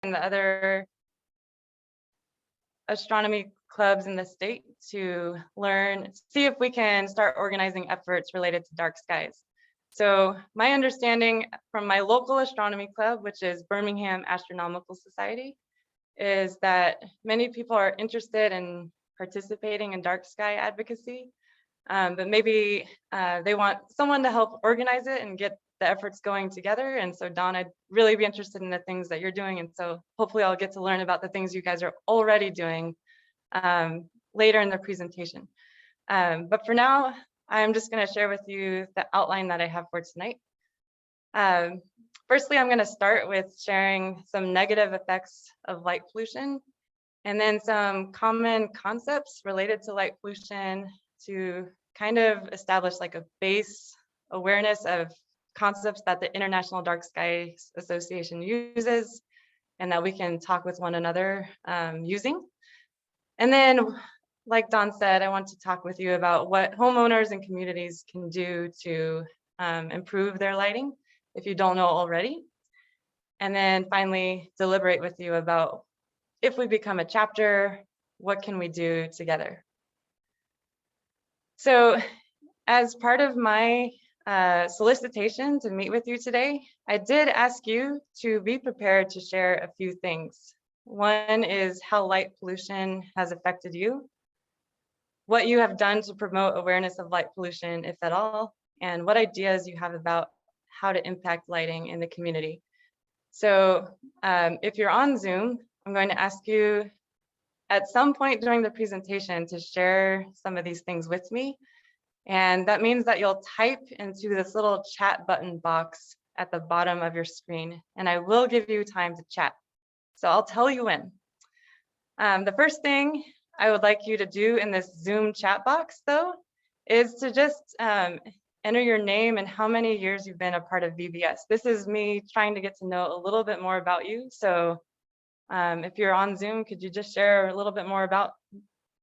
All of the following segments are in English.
and the other astronomy clubs in the state to see if we can start organizing efforts related to dark skies. So my understanding from my local astronomy club, which is Birmingham Astronomical Society, is that many people are interested in participating in dark sky advocacy, but maybe they want someone to help organize it and get the efforts going together. And so Dawn, I'd really be interested in the things that you're doing. And so hopefully I'll get to learn about the things you guys are already doing later in the presentation. But for now, I'm just going to share with you the outline that I have for tonight. Firstly, I'm going to start with sharing some negative effects of light pollution, and then some common concepts related to light pollution to kind of establish like a base awareness of concepts that the International Dark Skies Association uses and that we can talk with one another using. And then, like Dawn said, I want to talk with you about what homeowners and communities can do to improve their lighting if you don't know already. And then finally, deliberate with you about if we become a chapter, what can we do together? So as part of my solicitation to meet with you today, I did ask you to be prepared to share a few things. One is how light pollution has affected you, what you have done to promote awareness of light pollution, if at all, and what ideas you have about how to impact lighting in the community. So if you're on Zoom, I'm going to ask you at some point during the presentation to share some of these things with me. And that means that you'll type into this little chat button box at the bottom of your screen, and I will give you time to chat. So I'll tell you when. The first thing I would like you to do in this Zoom chat box, though, is to just enter your name and how many years you've been a part of VBS. This is me trying to get to know a little bit more about you. So if you're on Zoom, could you just share a little bit more about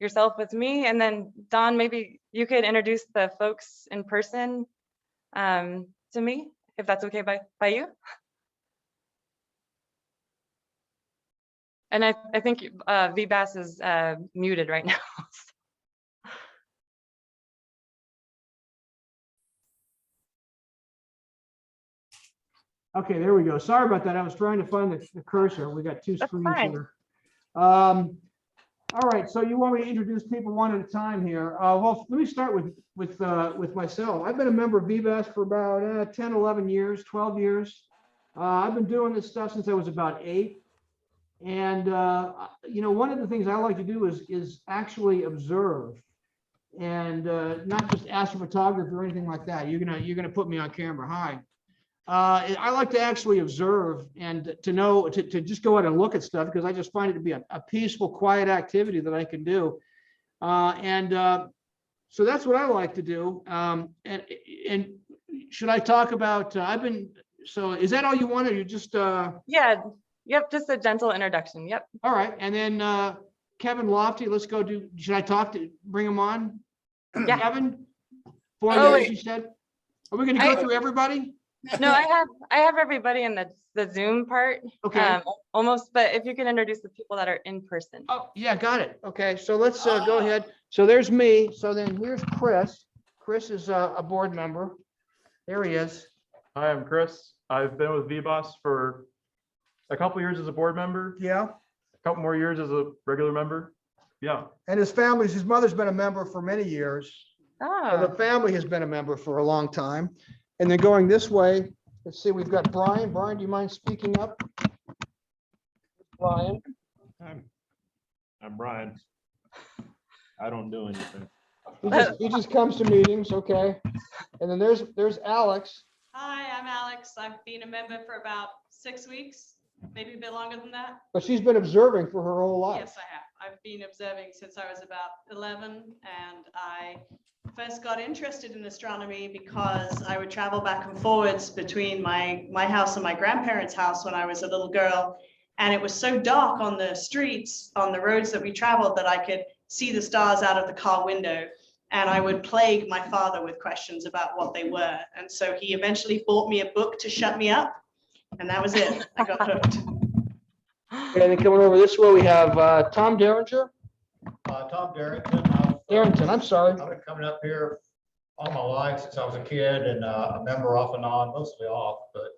yourself with me? And then Dawn, maybe you could introduce the folks in person to me, if that's okay by you. And I think VBAS is muted right now. Okay, there we go. Sorry about that. I was trying to find the cursor. We got two screens here. All right, so you want me to introduce people one at a time here. Well, let me start with myself. I've been a member of VBAS for about 10, 11 years, 12 years. I've been doing this stuff since I was about 8. And you know, one of the things I like to do is actually observe, and not just astrophotography or anything like that. You're gonna put me on camera. Hi. I like to actually observe and to just go out and look at stuff, because I just find it to be a peaceful, quiet activity that I can do. So that's what I like to do. And should I talk about, so is that all you want, or you just? Yeah, yep, just a gentle introduction, yep. All right, and then Kevin Lofty, let's go should I bring him on? Yeah. Kevin? 4 years, you said? Are we gonna go through everybody? No, I have everybody in the Zoom part. Okay. Almost, but if you can introduce the people that are in person. Oh, yeah, got it. Okay, so let's go ahead. So there's me. So then here's Chris. Chris is a board member. There he is. Hi, I'm Chris. I've been with VBAS for a couple years as a board member. Yeah. A couple more years as a regular member. Yeah. And his mother's been a member for many years. Oh. So the family has been a member for a long time. And then going this way, let's see, we've got Brian. Brian, do you mind speaking up? Brian. I'm Brian. I don't do anything. He just comes to meetings, okay. And then there's Alex. Hi, I'm Alex. I've been a member for about 6 weeks, maybe a bit longer than that. But she's been observing for her whole life. Yes, I have. I've been observing since I was about 11, and I first got interested in astronomy because I would travel back and forwards between my house and my grandparents' house when I was a little girl. And it was so dark on the streets, on the roads that we traveled, that I could see the stars out of the car window. And I would plague my father with questions about what they were. And so he eventually bought me a book to shut me up. And that was it. I got hooked. And then coming over this way, we have Tom Derringer. Tom Darrington. Darrington, I'm sorry. I've been coming up here all my life since I was a kid and a member off and on, mostly off, but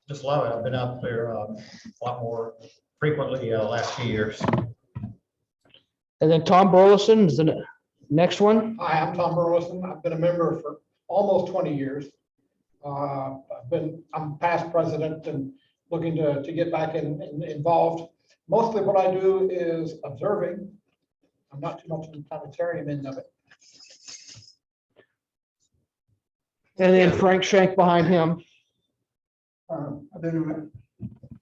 just love it. I've been up there a lot more frequently last few years. And then Tom Burleson is the next one. Hi, I'm Tom Burleson. I've been a member for almost 20 years. I'm past president and looking to get back involved. Mostly what I do is observing. I'm not too much in the planetarium end of it. And then Frank Shank behind him. I've been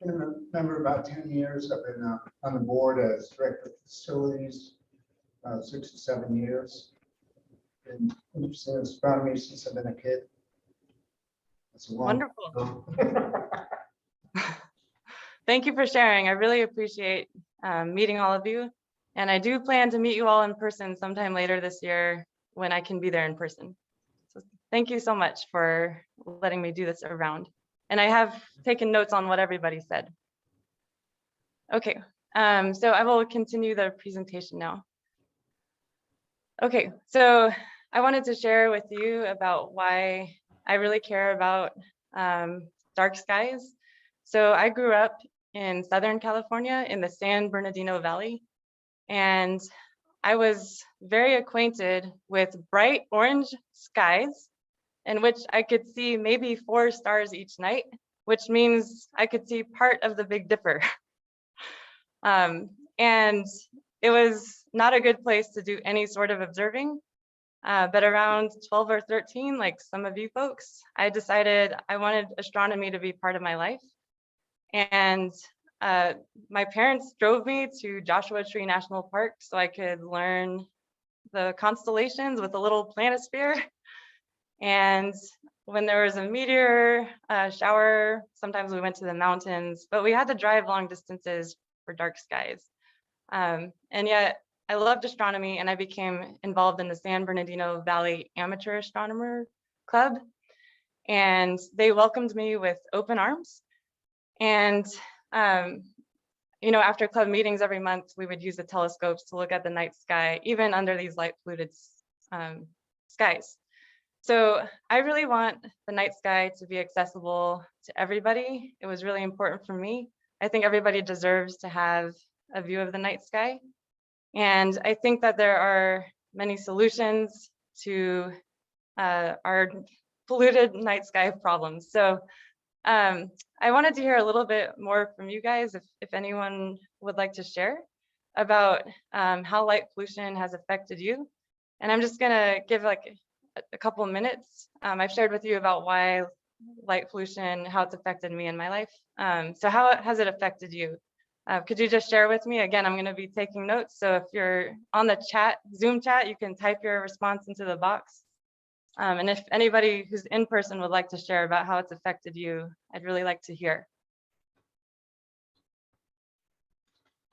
a member about 10 years. I've been on the board as director of facilities, 6 to 7 years. Been interested in astronomy since I've been a kid. That's a long. Wonderful. Thank you for sharing. I really appreciate meeting all of you. And I do plan to meet you all in person sometime later this year when I can be there in person. So thank you so much for letting me do this around. And I have taken notes on what everybody said. Okay, so I will continue the presentation now. Okay, so I wanted to share with you about why I really care about dark skies. So I grew up in Southern California in the San Bernardino Valley, and I was very acquainted with bright orange skies in which I could see maybe 4 stars each night, which means I could see part of the Big Dipper. And it was not a good place to do any sort of observing. But around 12 or 13, like some of you folks, I decided I wanted astronomy to be part of my life. And my parents drove me to Joshua Tree National Park so I could learn the constellations with a little planisphere. And when there was a meteor shower, sometimes we went to the mountains, but we had to drive long distances for dark skies. And yet I loved astronomy, and I became involved in the San Bernardino Valley Amateur Astronomer Club. And they welcomed me with open arms. And you know, after club meetings every month, we would use the telescopes to look at the night sky, even under these light polluted skies. So I really want the night sky to be accessible to everybody. It was really important for me. I think everybody deserves to have a view of the night sky. And I think that there are many solutions to our polluted night sky problems. So I wanted to hear a little bit more from you guys, if anyone would like to share about how light pollution has affected you. And I'm just gonna give like a couple of minutes. I've shared with you about why light pollution, how it's affected me in my life. So how has it affected you? Could you just share with me? Again, I'm gonna be taking notes. So if you're on the chat, Zoom chat, you can type your response into the box. And if anybody who's in person would like to share about how it's affected you, I'd really like to hear.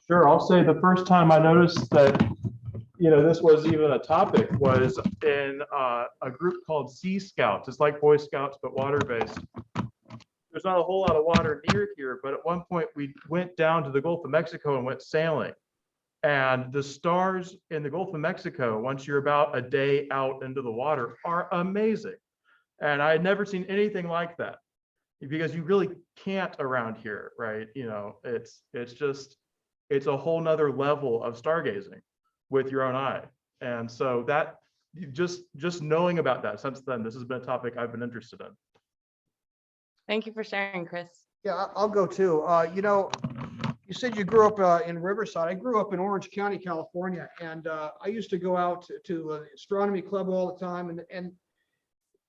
Sure, I'll say the first time I noticed that, you know, this was even a topic was in a group called Sea Scouts. It's like Boy Scouts, but water-based. There's not a whole lot of water near here, but at one point we went down to the Gulf of Mexico and went sailing. And the stars in the Gulf of Mexico, once you're about a day out into the water, are amazing. And I had never seen anything like that, because you really can't around here, right? You know, it's a whole nother level of stargazing with your own eye. And so that just knowing about that, since then, this has been a topic I've been interested in. Thank you for sharing, Chris. Yeah, I'll go too. You know, you said you grew up in Riverside. I grew up in Orange County, California, and I used to go out to the astronomy club all the time, and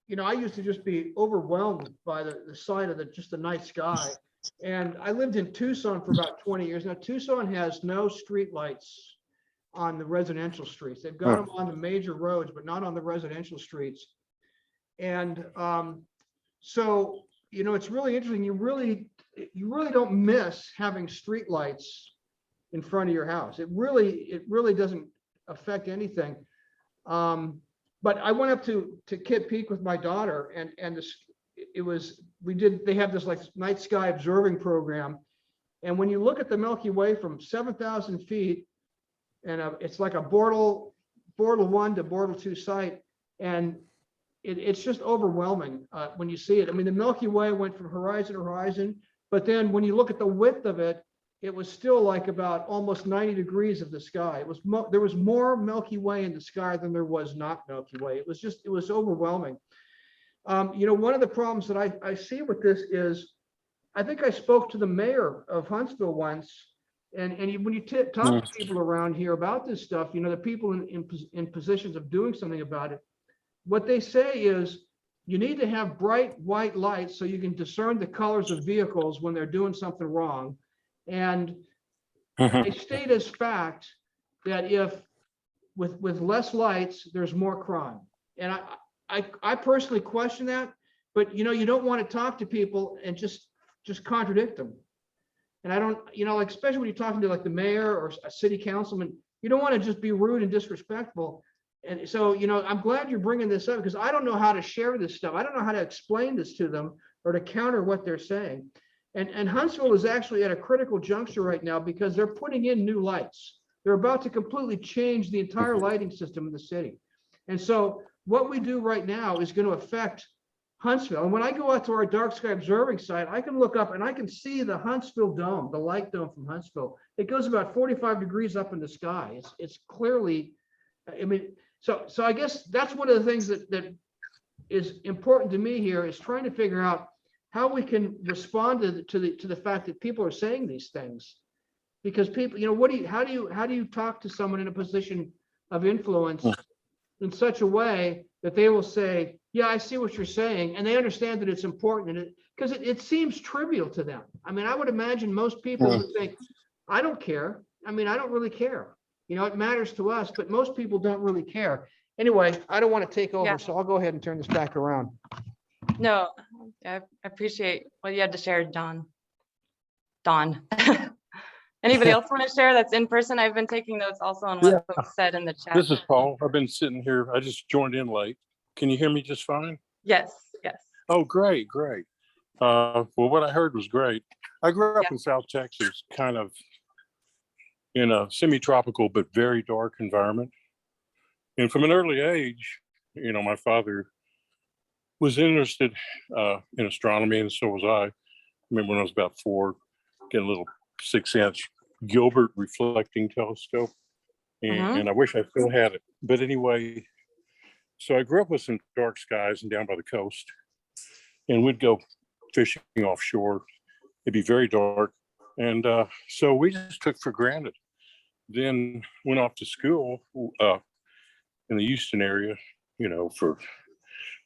you know, I used to just be overwhelmed by the sight of just the night sky. And I lived in Tucson for about 20 years. Now, Tucson has no street lights on the residential streets. They've got them on the major roads, but not on the residential streets. And so, you know, it's really interesting. You really don't miss having street lights in front of your house. It really doesn't affect anything. But I went up to Kitt Peak with my daughter, and they have this like night sky observing program, And when you look at the Milky Way from 7,000 feet, and it's like a Bortle 1 to Bortle 2 site, and it's just overwhelming when you see it. I mean, the Milky Way went from horizon to horizon, but then when you look at the width of it, it was still like about almost 90 degrees of the sky. It was there was more Milky Way in the sky than there was not Milky Way. It was overwhelming. You know, one of the problems that I see with this is, I think I spoke to the mayor of Huntsville once, and when you talk to people around here about this stuff, you know, the people in positions of doing something about it, what they say is you need to have bright white lights so you can discern the colors of vehicles when they're doing something wrong. And they state as fact that if with less lights, there's more crime. And I personally question that, but you know, you don't want to talk to people and just contradict them. And I don't, you know, like, especially when you're talking to like the mayor or a city councilman, you don't want to just be rude and disrespectful. And so, you know, I'm glad you're bringing this up, because I don't know how to share this stuff. I don't know how to explain this to them or to counter what they're saying. And Huntsville is actually at a critical juncture right now because they're putting in new lights. They're about to completely change the entire lighting system in the city. And so what we do right now is going to affect Huntsville. And when I go out to our dark sky observing site, I can look up and I can see the Huntsville dome, the light dome from Huntsville. It goes about 45 degrees up in the sky. It's clearly, I mean, so I guess that's one of the things that is important to me here, is trying to figure out how we can respond to the fact that people are saying these things. Because people, you know, how do you talk to someone in a position of influence in such a way that they will say, yeah, I see what you're saying, and they understand that it's important, and because it seems trivial to them. I mean, I would imagine most people would think, I don't care. I mean, I don't really care. You know, it matters to us, but most people don't really care. Anyway, I don't want to take over, so I'll go ahead and turn this back around. No, I appreciate what you had to share, Don. Anybody else want to share that's in person? I've been taking notes also on what folks said in the chat. This is Paul. I've been sitting here. I just joined in late. Can you hear me just fine? Yes. Oh, great. Well, what I heard was great. I grew up in South Texas, kind of in a semi-tropical but very dark environment. And from an early age, you know, my father was interested in astronomy, and so was I. I remember when I was about 4, getting a little 6-inch Gilbert reflecting telescope, and I wish I still had it. But anyway, so I grew up with some dark skies and down by the coast, and we'd go fishing offshore. It'd be very dark, and so we just took for granted. Then went off to school in the Houston area, you know, for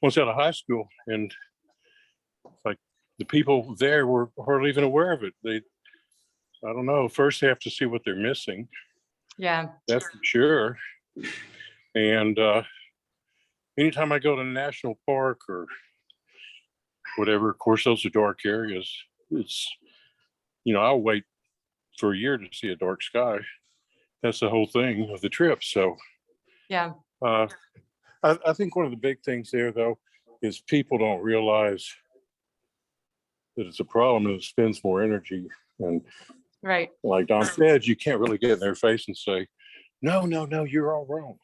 once out of high school, and like the people there were hardly even aware of it. I don't know, first they have to see what they're missing. Yeah. That's for sure. And anytime I go to a national park or whatever, of course, those are dark areas. It's, you know, I'll wait for a year to see a dark sky. That's the whole thing of the trip. So yeah. I think one of the big things there, though, is people don't realize that it's a problem and it spends more energy. And right, like Don said, you can't really get in their face and say, no, you're all wrong.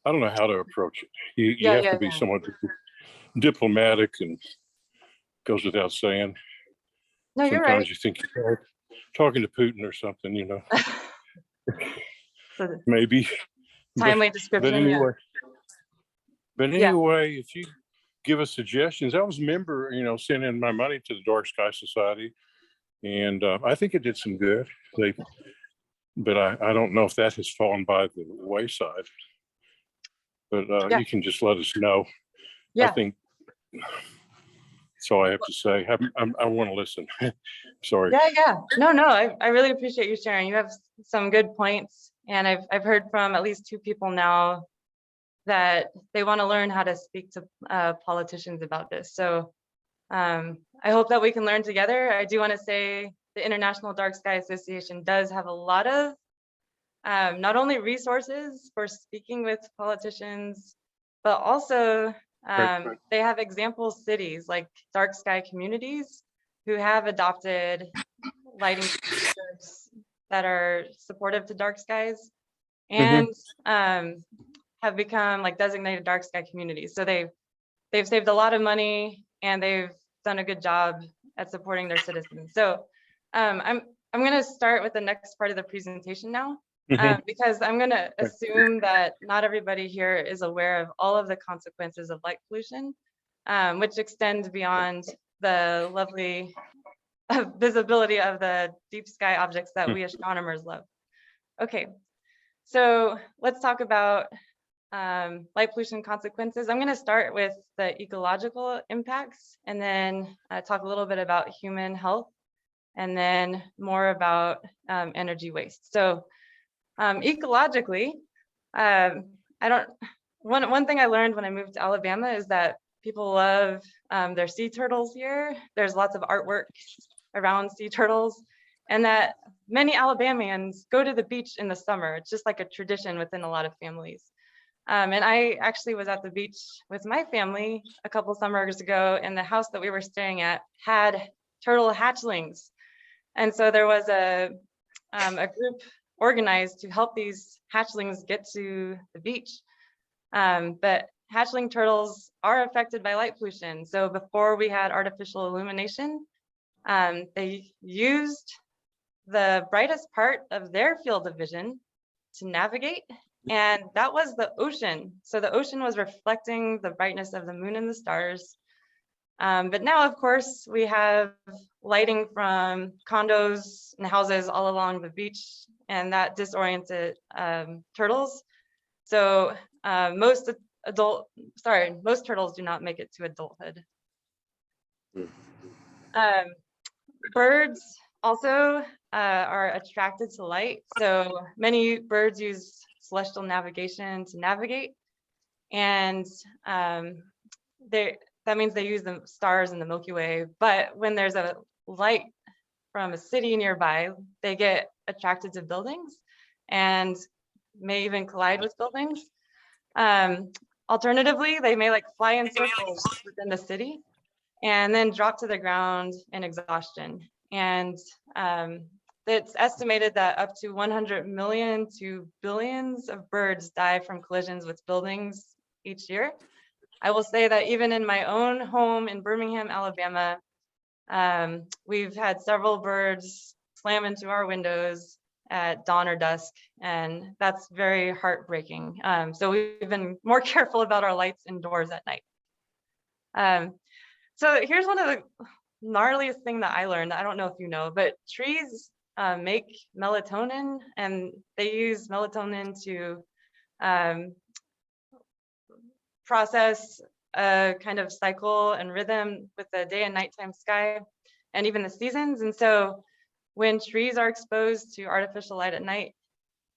I don't know how to approach it. You have to be somewhat diplomatic, and goes without saying. No, you're Sometimes right. you think you're talking to Putin or something, you know. So maybe. timely description. But anyway, if you give us suggestions, I was a member, you know, sending my money to the Dark Sky Society, and I think it did some good. But I don't know if that has fallen by the wayside. But you can just let us know. Yeah. I think that's all I have to say. I want to listen. Sorry. Yeah. No, I really appreciate you sharing. You have some good points, and I've heard from at least 2 people now that they want to learn how to speak to politicians about this. So I hope that we can learn together. I do want to say the International Dark Sky Association does have a lot of not only resources for speaking with politicians, but also they have example cities like dark sky communities who have adopted lighting parks that are supportive to dark skies and have become like designated dark sky communities. So they've saved a lot of money and they've done a good job at supporting their citizens. So I'm going to start with the next part of the presentation now, because I'm going to assume that not everybody here is aware of all of the consequences of light pollution, which extend beyond the lovely visibility of the deep sky objects that we astronomers love. Okay, so let's talk about light pollution consequences. I'm going to start with the ecological impacts and then talk a little bit about human health and then more about energy waste. So ecologically, one thing I learned when I moved to Alabama is that people love their sea turtles here. There's lots of artwork around sea turtles, and that many Alabamians go to the beach in the summer. It's just like a tradition within a lot of families. And I actually was at the beach with my family a couple summers ago, and the house that we were staying at had turtle hatchlings. And so there was a group organized to help these hatchlings get to the beach. But hatchling turtles are affected by light pollution. So before we had artificial illumination, they used the brightest part of their field of vision to navigate, and that was the ocean. So the ocean was reflecting the brightness of the moon and the stars. But now, of course, we have lighting from condos and houses all along the beach, and that disoriented turtles. So most turtles do not make it to adulthood. Birds also are attracted to light. So many birds use celestial navigation to navigate, and that means they use the stars in the Milky Way. But when there's a light from a city nearby, they get attracted to buildings and may even collide with buildings. Alternatively, they may like fly in circles within the city and then drop to the ground in exhaustion. And it's estimated that up to 100 million to billions of birds die from collisions with buildings each year. I will say that even in my own home in Birmingham, Alabama, we've had several birds slam into our windows at dawn or dusk, and that's very heartbreaking. So we've been more careful about our lights indoors at night. So here's one of the gnarliest thing that I learned. I don't know if you know, but trees make melatonin, and they use melatonin to process a kind of cycle and rhythm with the day and nighttime sky and even the seasons. And so when trees are exposed to artificial light at night,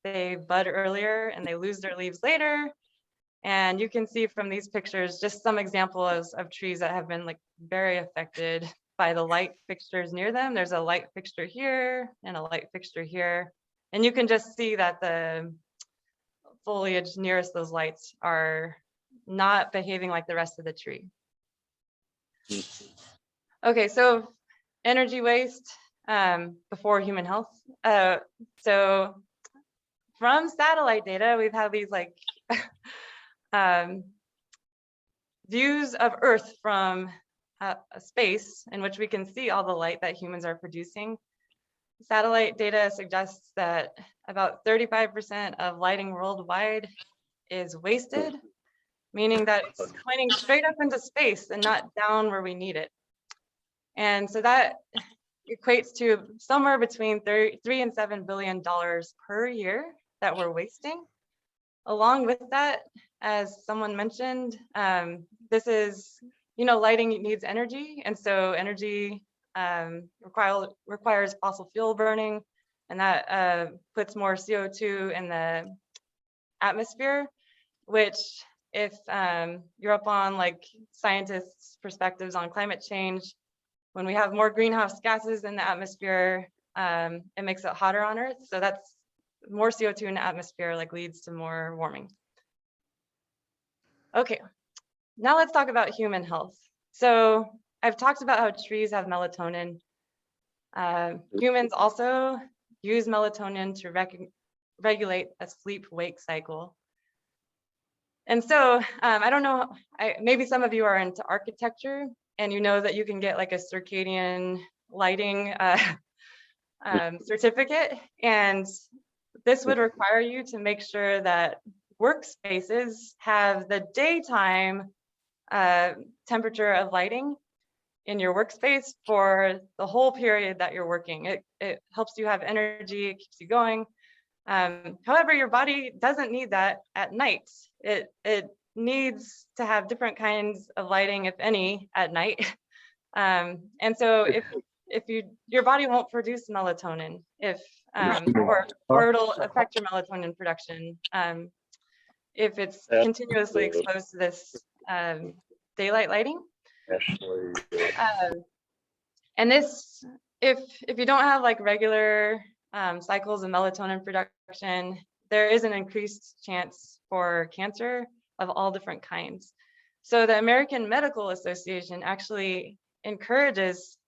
they bud earlier and they lose their leaves later. And you can see from these pictures just some examples of trees that have been like very affected by the light fixtures near them. There's a light fixture here and a light fixture here. And you can just see that the foliage nearest those lights are not behaving like the rest of the tree. Okay, so energy waste before human health. So from satellite data, we've had these like views of Earth from a space in which we can see all the light that humans are producing. Satellite data suggests that about 35% of lighting worldwide is wasted, meaning that it's pointing straight up into space and not down where we need it. And so that equates to somewhere between $3 and $7 billion per year that we're wasting. Along with that, as someone mentioned, this is, lighting needs energy. And so energy requires fossil fuel burning, and that puts more CO2 in the atmosphere, which if you're up on like scientists' perspectives on climate change, when we have more greenhouse gases in the atmosphere, it makes it hotter on Earth. So that's more CO2 in the atmosphere like leads to more warming. Okay, now let's talk about human health. So I've talked about how trees have melatonin. Humans also use melatonin to regulate a sleep-wake cycle. And so I don't know, maybe some of you are into architecture and you know that you can get like a circadian lighting certificate. And this would require you to make sure that workspaces have the daytime temperature of lighting in your workspace for the whole period that you're working. It helps you have energy, it keeps you going. However, your body doesn't need that at night. It needs to have different kinds of lighting, if any, at night. And so if your body won't produce melatonin, or it'll affect your melatonin production if it's continuously exposed to this daylight lighting. And this, if you don't have like regular cycles of melatonin production, there is an increased chance for cancer of all different kinds. So the American Medical Association actually encourages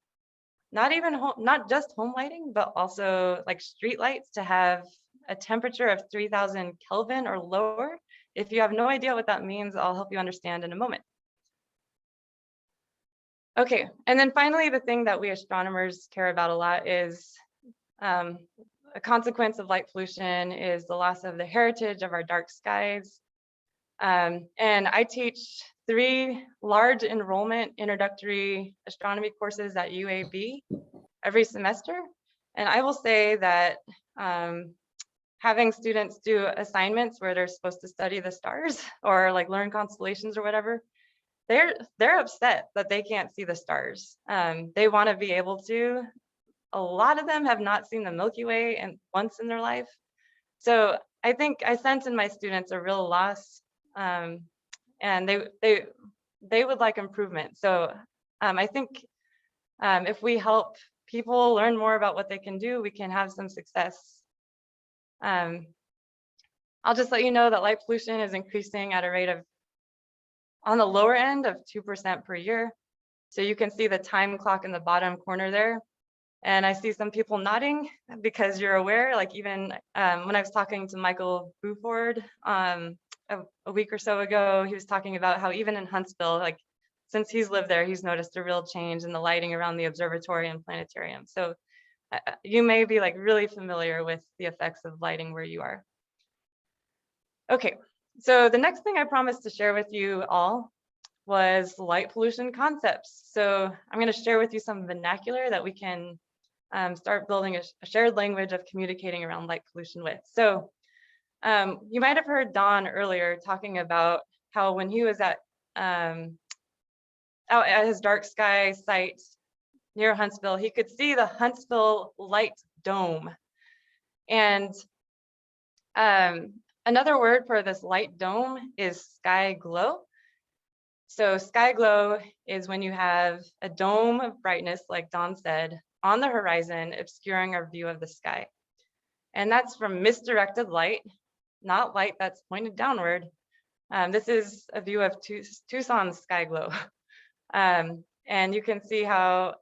not just home lighting, but also like street lights to have a temperature of 3000 Kelvin or lower. If you have no idea what that means, I'll help you understand in a moment. Okay, and then finally, the thing that we astronomers care about a lot is a consequence of light pollution is the loss of the heritage of our dark skies. And I teach 3 large enrollment introductory astronomy courses at UAB every semester. And I will say that having students do assignments where they're supposed to study the stars or like learn constellations or whatever, they're upset that they can't see the stars. They want to be able to. A lot of them have not seen the Milky Way once in their life. So I think I sense in my students a real loss, and they would like improvement. So I think if we help people learn more about what they can do, we can have some success. I'll just let you know that light pollution is increasing at a rate of, on the lower end of 2% per year. So you can see the time clock in the bottom corner there. And I see some people nodding because you're aware, like even when I was talking to Michael Buford a week or so ago, he was talking about how even in Huntsville, like since he's lived there, he's noticed a real change in the lighting around the observatory and planetarium. So you may be like really familiar with the effects of lighting where you are. Okay, so the next thing I promised to share with you all was light pollution concepts. So I'm going to share with you some vernacular that we can start building a shared language of communicating around light pollution with. So you might have heard Don earlier talking about how when he was out at his dark sky site near Huntsville, he could see the Huntsville light dome. And another word for this light dome is sky glow. So sky glow is when you have a dome of brightness, like Don said, on the horizon, obscuring our view of the sky. And that's from misdirected light, not light that's pointed downward. This is a view of Tucson's sky glow. And you can see how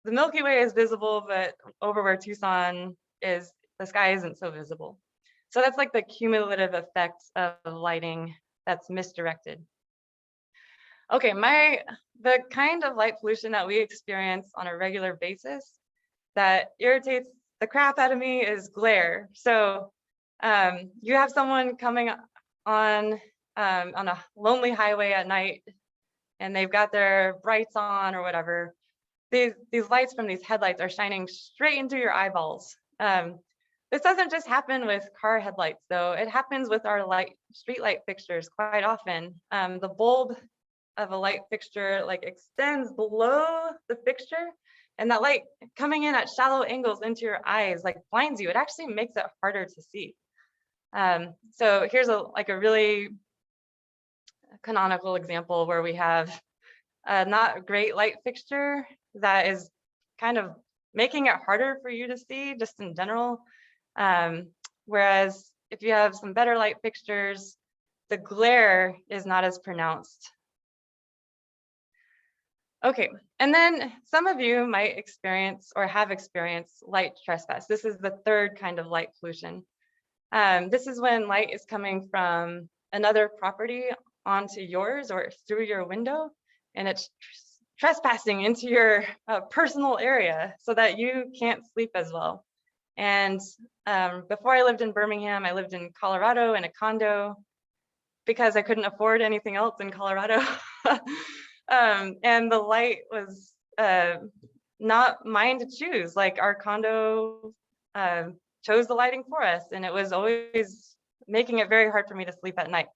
the Milky Way is visible, but over where Tucson is, the sky isn't so visible. So that's like the cumulative effect of lighting that's misdirected. Okay, the kind of light pollution that we experience on a regular basis that irritates the crap out of me is glare. So you have someone coming on a lonely highway at night and they've got their brights on or whatever. These lights from these headlights are shining straight into your eyeballs. This doesn't just happen with car headlights though. It happens with our street light fixtures quite often. The bulb of a light fixture like extends below the fixture, and that light coming in at shallow angles into your eyes like blinds you. It actually makes it harder to see. So here's a really canonical example where we have a not great light fixture that is kind of making it harder for you to see just in general. Whereas if you have some better light fixtures, the glare is not as pronounced. Okay, and then some of you might experience or have experienced light trespass. This is the third kind of light pollution. This is when light is coming from another property onto yours or through your window, and it's trespassing into your personal area so that you can't sleep as well. And before I lived in Birmingham, I lived in Colorado in a condo because I couldn't afford anything else in Colorado. And the light was not mine to choose. Like our condo chose the lighting for us, and it was always making it very hard for me to sleep at night.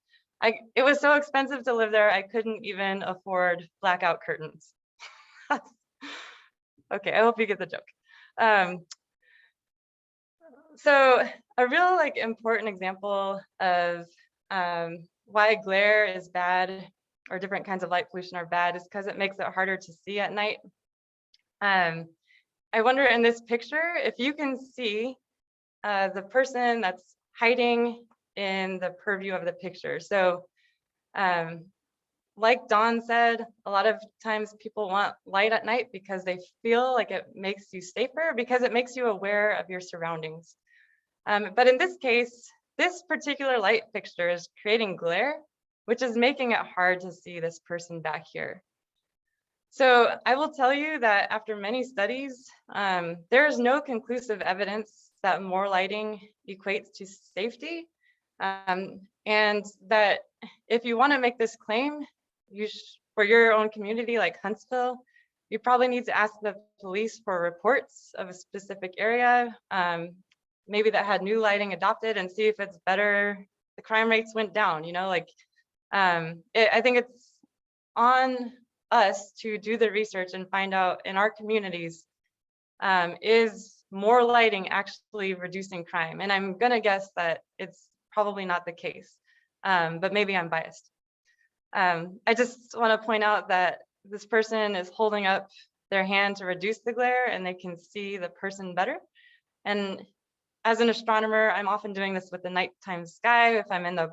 It was so expensive to live there, I couldn't even afford blackout curtains. Okay, I hope you get the joke. So a real important example of why glare is bad or different kinds of light pollution are bad is because it makes it harder to see at night. I wonder in this picture if you can see the person that's hiding in the purview of the picture. So like Dawn said, a lot of times people want light at night because they feel like it makes you safer, because it makes you aware of your surroundings. But in this case, this particular light fixture is creating glare, which is making it hard to see this person back here. So I will tell you that after many studies, there is no conclusive evidence that more lighting equates to safety. And that if you want to make this claim, for your own community like Huntsville, you probably need to ask the police for reports of a specific area, maybe that had new lighting adopted, and see if it's better. The crime rates went down, you know, I think it's on us to do the research and find out in our communities, is more lighting actually reducing crime? And I'm gonna guess that it's probably not the case, but maybe I'm biased. I just want to point out that this person is holding up their hand to reduce the glare, and they can see the person better. And as an astronomer, I'm often doing this with the nighttime sky. If I'm in the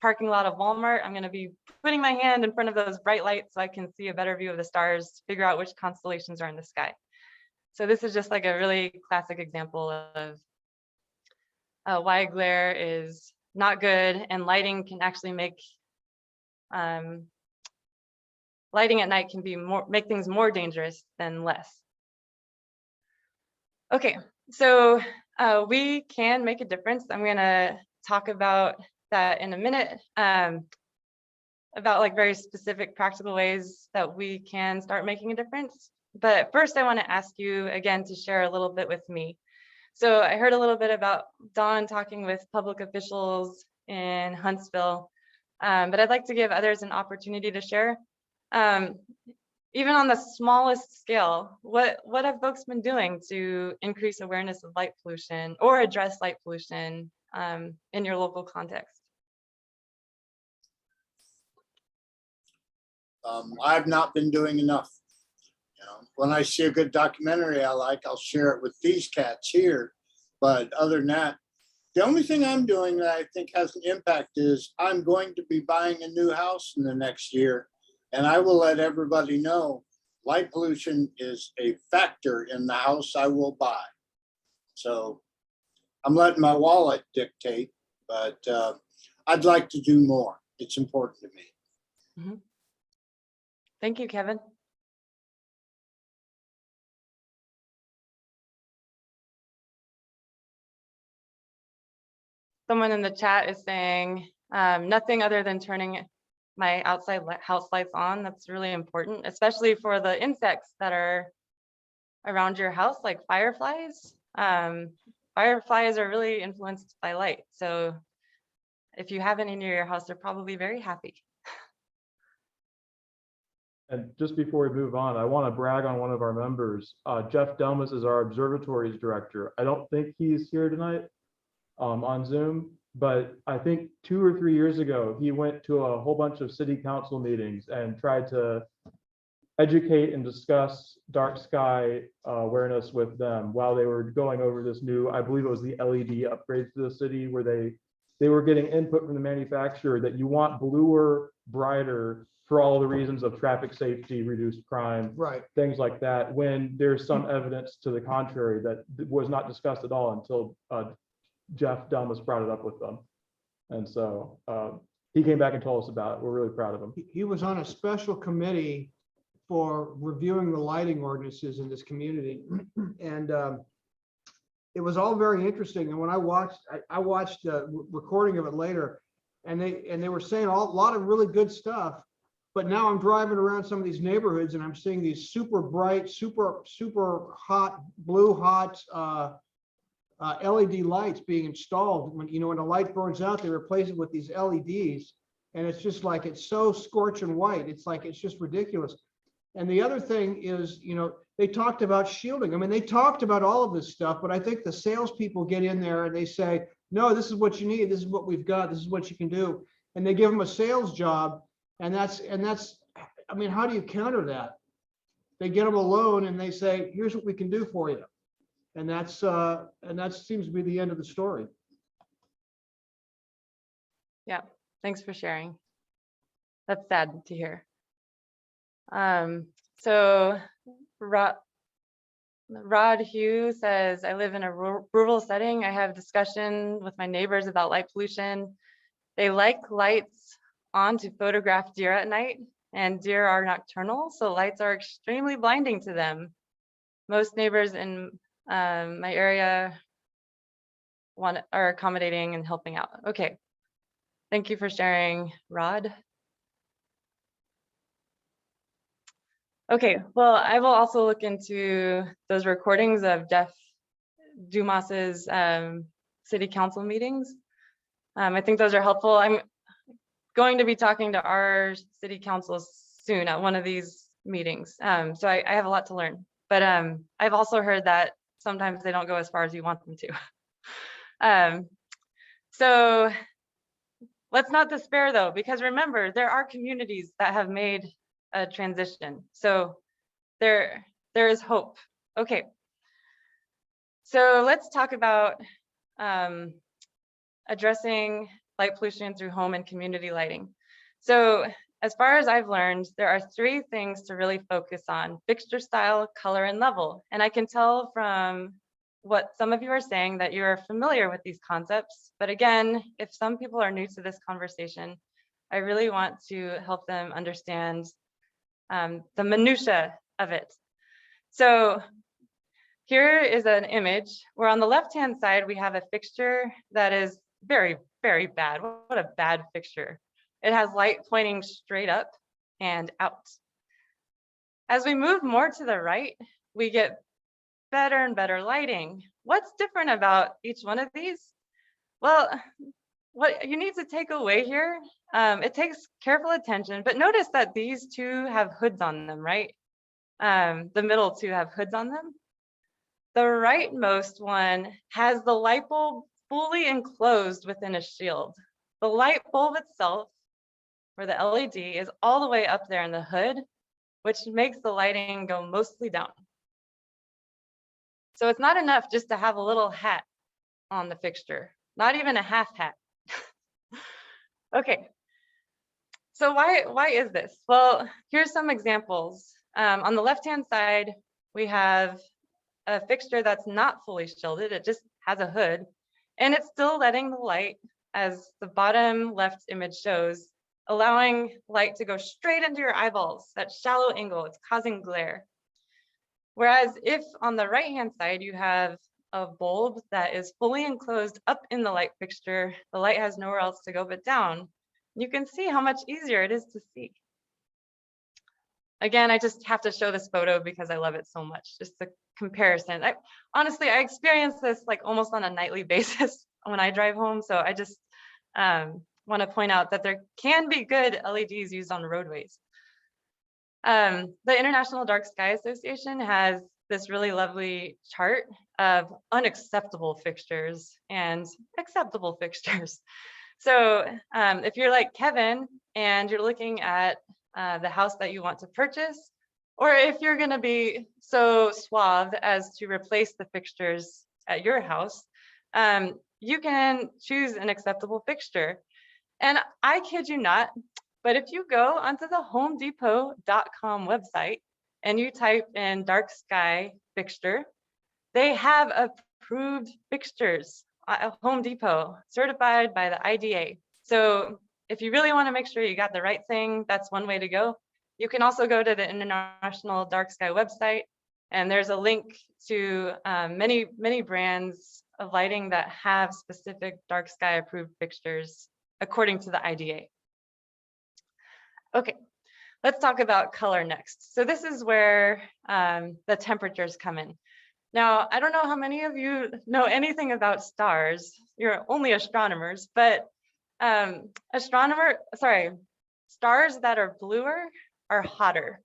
parking lot of Walmart, I'm going to be putting my hand in front of those bright lights so I can see a better view of the stars, figure out which constellations are in the sky. So this is just like a really classic example of why glare is not good, and lighting can actually make lighting at night can be make things more dangerous than less. Okay, so we can make a difference. I'm gonna talk about that in a minute, about very specific practical ways that we can start making a difference. But first I want to ask you again to share a little bit with me. So I heard a little bit about Dawn talking with public officials in Huntsville, but I'd like to give others an opportunity to share. Even on the smallest scale, what have folks been doing to increase awareness of light pollution or address light pollution in your local context? I've not been doing enough. You know, when I see a good documentary I like, I'll share it with these cats here. But other than that, the only thing I'm doing that I think has an impact is I'm going to be buying a new house in the next year. And I will let everybody know light pollution is a factor in the house I will buy. So I'm letting my wallet dictate, but I'd like to do more. It's important to me. Mm-hmm. Thank you, Kevin. Someone in the chat is saying nothing other than turning my outside house lights on. That's really important, especially for the insects that are around your house, like fireflies. Fireflies are really influenced by light. So if you have any near your house, they're probably very happy. And just before we move on, I want to brag on one of our members. Jeff Delmas is our observatories director. I don't think he's here tonight on Zoom, but I think 2 or 3 years ago, he went to a whole bunch of city council meetings and tried to educate and discuss dark sky awareness with them while they were going over this new, I believe it was the LED upgrades to the city, where they were getting input from the manufacturer that you want bluer, brighter for all the reasons of traffic safety, reduced crime, Right. things like that, when there's some evidence to the contrary that was not discussed at all until Jeff Delmas brought it up with them. And so he came back and told us about it. We're really proud of him. He was on a special committee for reviewing the lighting ordinances in this community. And it was all very interesting. And when I watched a recording of it later, and they were saying a lot of really good stuff. But now I'm driving around some of these neighborhoods and I'm seeing these super bright, super hot, blue hot LED lights being installed. When when a light burns out, they replace it with these LEDs, and it's just like it's so scorching white. It's like it's just ridiculous. And the other thing is, they talked about shielding. I mean, they talked about all of this stuff, but I think the salespeople get in there and they say, no, this is what you need. This is what we've got. This is what you can do. And they give them a sales job. And that's, I mean, how do you counter that? They get them a loan and they say, here's what we can do for you. And that seems to be the end of the story. Yeah, thanks for sharing. That's sad to hear. So Rod Hugh says, I live in a rural setting. I have discussion with my neighbors about light pollution. They like lights on to photograph deer at night, and deer are nocturnal, so lights are extremely blinding to them. Most neighbors in my area are accommodating and helping out. Okay, thank you for sharing, Rod. Okay, well, I will also look into those recordings of Jeff Dumas's city council meetings. I think those are helpful. I'm going to be talking to our city council soon at one of these meetings. So I have a lot to learn, but I've also heard that sometimes they don't go as far as you want them to. So let's not despair though, because remember, there are communities that have made a transition. So there is hope. Okay. So let's talk about addressing light pollution through home and community lighting. So as far as I've learned, there are 3 things to really focus on: fixture style, color, and level. And I can tell from what some of you are saying that you're familiar with these concepts. But again, if some people are new to this conversation, I really want to help them understand the minutia of it. So here is an image where on the left-hand side, we have a fixture that is very, very bad. What a bad fixture. It has light pointing straight up and out. As we move more to the right, we get better and better lighting. What's different about each one of these? Well, what you need to take away here, it takes careful attention, but notice that these 2 have hoods on them, right? The middle 2 have hoods on them. The rightmost one has the light bulb fully enclosed within a shield. The light bulb itself, or the LED, is all the way up there in the hood, which makes the lighting go mostly down. So it's not enough just to have a little hat on the fixture, not even a half hat. Okay, so why is this? Well, here's some examples. On the left-hand side, we have a fixture that's not fully shielded. It just has a hood, and it's still letting the light, as the bottom left image shows, allowing light to go straight into your eyeballs, that shallow angle. It's causing glare. Whereas if on the right-hand side, you have a bulb that is fully enclosed up in the light fixture, the light has nowhere else to go but down. You can see how much easier it is to see. Again, I just have to show this photo because I love it so much, just the comparison. Honestly, I experience this like almost on a nightly basis when I drive home. So I just want to point out that there can be good LEDs used on roadways. The International Dark Sky Association has this really lovely chart of unacceptable fixtures and acceptable fixtures. So if you're like Kevin and you're looking at the house that you want to purchase, or if you're going to be so suave as to replace the fixtures at your house, you can choose an acceptable fixture. And I kid you not, But if you go onto the homedepot.com website and you type in dark sky fixture, they have approved fixtures at Home Depot, certified by the IDA. So if you really want to make sure you got the right thing, that's one way to go. You can also go to the International Dark Sky website, and there's a link to many brands of lighting that have specific dark sky approved fixtures according to the IDA. Okay, let's talk about color next. So this is where the temperatures come in. Now, I don't know how many of you know anything about stars. You're only astronomers, but stars that are bluer are hotter.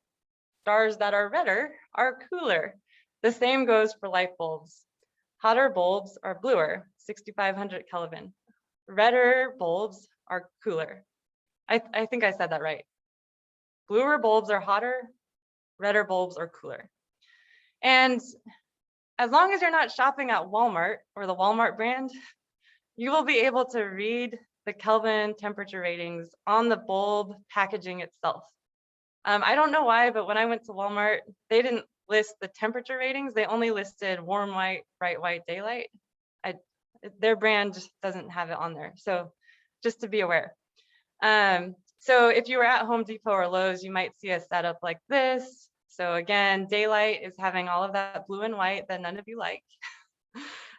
Stars that are redder are cooler. The same goes for light bulbs. Hotter bulbs are bluer, 6,500 Kelvin. Redder bulbs are cooler. I think I said that right. Bluer bulbs are hotter, redder bulbs are cooler. And as long as you're not shopping at Walmart or the Walmart brand, you will be able to read the Kelvin temperature ratings on the bulb packaging itself. I don't know why, but when I went to Walmart, they didn't list the temperature ratings. They only listed warm white, bright white, daylight. Their brand just doesn't have it on there. So just to be aware. So if you were at Home Depot or Lowe's, you might see a setup like this. So again, daylight is having all of that blue and white that none of you like.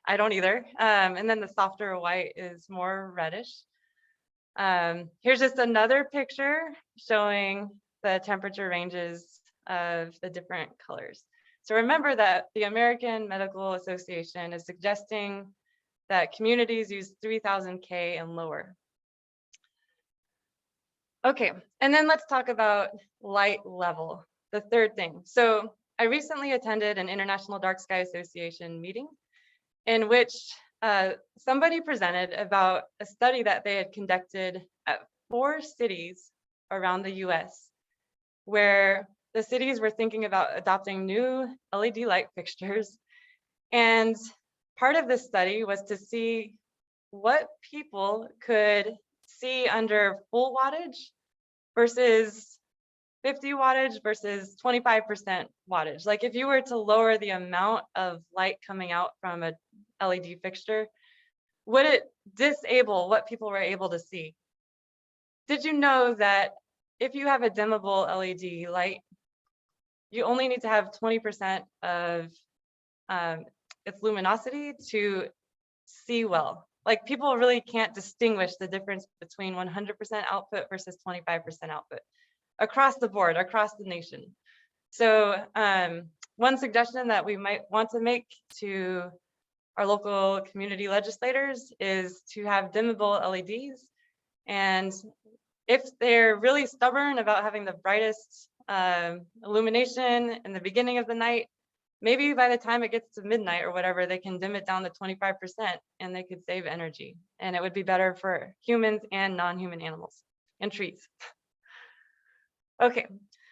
I don't either. And then the softer white is more reddish. Here's just another picture showing the temperature ranges of the different colors. So remember that the American Medical Association is suggesting that communities use 3000 K and lower. Okay, and then let's talk about light level, the third thing. So I recently attended an International Dark Sky Association meeting in which somebody presented about a study that they had conducted at 4 cities around the US, where the cities were thinking about adopting new LED light fixtures. And part of this study was to see what people could see under full wattage versus 50 wattage versus 25% wattage. Like if you were to lower the amount of light coming out from a LED fixture, would it disable what people were able to see? Did you know that if you have a dimmable LED light, you only need to have 20% of its luminosity to see well? Like people really can't distinguish the difference between 100% output versus 25% output across the board, across the nation. So one suggestion that we might want to make to our local community legislators is to have dimmable LEDs. And if they're really stubborn about having the brightest illumination in the beginning of the night, maybe by the time it gets to midnight or whatever, they can dim it down to 25% and they could save energy. And it would be better for humans and non-human animals and trees. Okay,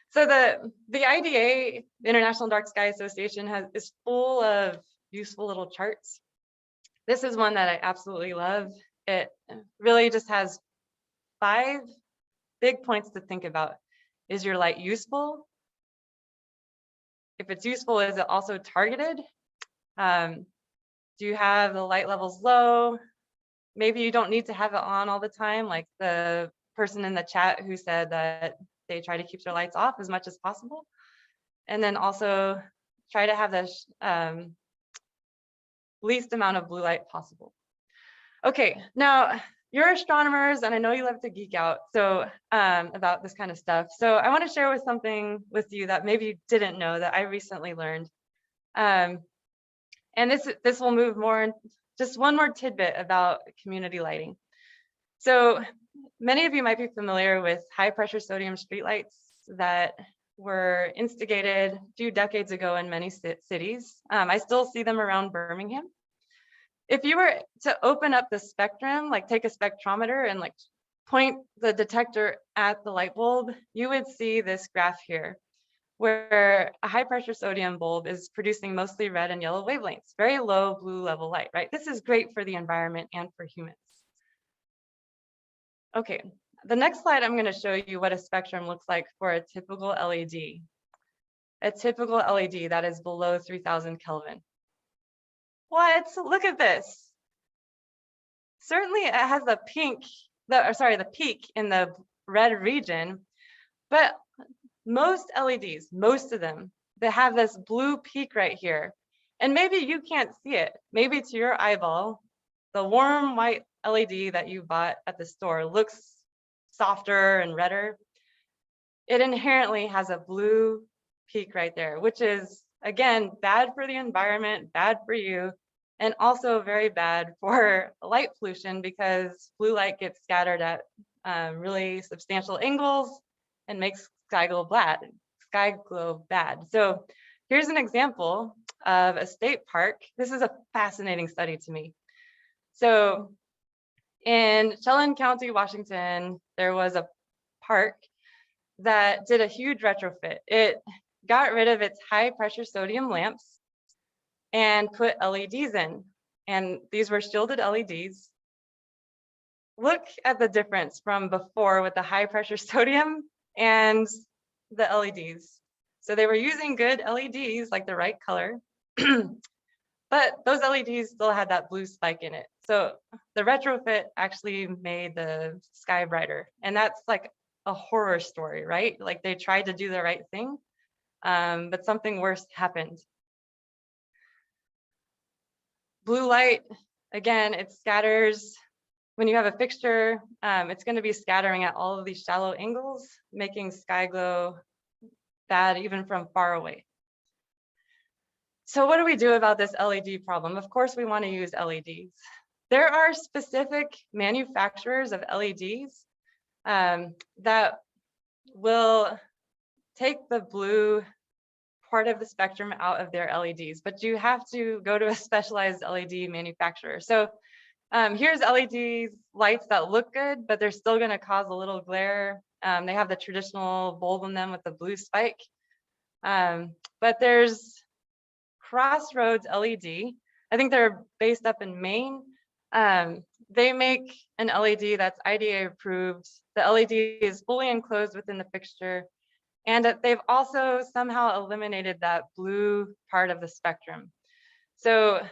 so the IDA, the International Dark Sky Association, is full of useful little charts. This is one that I absolutely love. It really just has 5 big points to think about. Is your light useful? If it's useful, is it also targeted? Do you have the light levels low? Maybe you don't need to have it on all the time, like the person in the chat who said that they try to keep their lights off as much as possible. And then also try to have the least amount of blue light possible. Okay, now you're astronomers and I know you love to geek out about this kind of stuff. So I want to share something with you that maybe you didn't know that I recently learned. And this will move more, just one more tidbit about community lighting. So many of you might be familiar with high pressure sodium streetlights that were instigated a few decades ago in many cities. I still see them around Birmingham. If you were to open up the spectrum, like take a spectrometer and like point the detector at the light bulb, you would see this graph here, where a high pressure sodium bulb is producing mostly red and yellow wavelengths, very low blue level light, right? This is great for the environment and for humans. Okay, The next slide, I'm going to show you what a spectrum looks like for a typical LED. A typical LED that is below 3000 Kelvin. What? Look at this. Certainly it has the peak in the red region, but most LEDs, most of them, they have this blue peak right here. And maybe you can't see it. Maybe to your eyeball, the warm white LED that you bought at the store looks softer and redder. It inherently has a blue peak right there, which is, again, bad for the environment, bad for you, and also very bad for light pollution because blue light gets scattered at really substantial angles and makes sky glow bad. So here's an example of a state park. This is a fascinating study to me. So in Chelan County, Washington, there was a park that did a huge retrofit. It got rid of its high pressure sodium lamps and put LEDs in. And these were shielded LEDs. Look at the difference from before with the high pressure sodium and the LEDs. So they were using good LEDs, like the right color, but those LEDs still had that blue spike in it. So the retrofit actually made the sky brighter. And that's like a horror story, right? Like they tried to do the right thing, but something worse happened. Blue light, again, it scatters. When you have a fixture, it's going to be scattering at all of these shallow angles, making sky glow bad even from far away. So what do we do about this LED problem? Of course, we want to use LEDs. There are specific manufacturers of LEDs that will take the blue part of the spectrum out of their LEDs, but you have to go to a specialized LED manufacturer. So here's LED lights that look good, but they're still going to cause a little glare. They have the traditional bulb in them with the blue spike. But there's Crossroads LED. I think they're based up in Maine. They make an LED that's IDA approved. The LED is fully enclosed within the fixture. And they've also somehow eliminated that blue part of the spectrum. So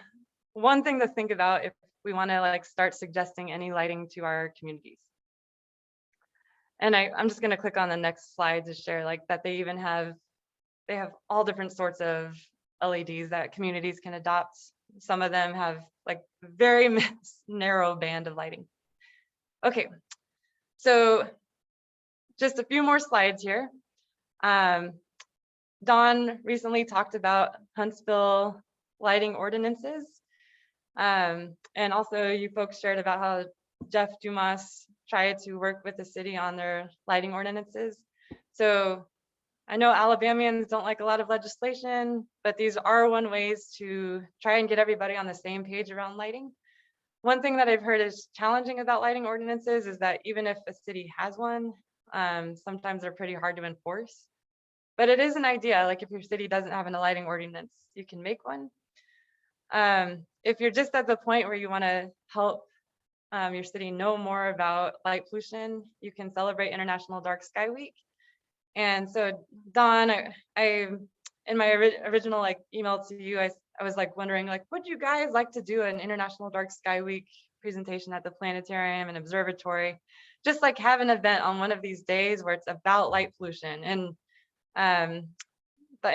one thing to think about if we want to like start suggesting any lighting to our communities. And I'm just going to click on the next slide to share like that they have all different sorts of LEDs that communities can adopt. Some of them have like very narrow band of lighting. Okay, so just a few more slides here. Dawn recently talked about Huntsville lighting ordinances. And also you folks shared about how Jeff Dumas tried to work with the city on their lighting ordinances. So I know Alabamians don't like a lot of legislation, but these are one ways to try and get everybody on the same page around lighting. One thing that I've heard is challenging about lighting ordinances is that even if a city has one, sometimes they're pretty hard to enforce. But it is an idea, like if your city doesn't have a lighting ordinance, you can make one. If you're just at the point where you want to help your city know more about light pollution, you can celebrate International Dark Sky Week. And so Dawn, I in my original like email to you, I was like wondering like, would you guys like to do an International Dark Sky Week presentation at the planetarium and observatory? Just like have an event on one of these days where it's about light pollution. And the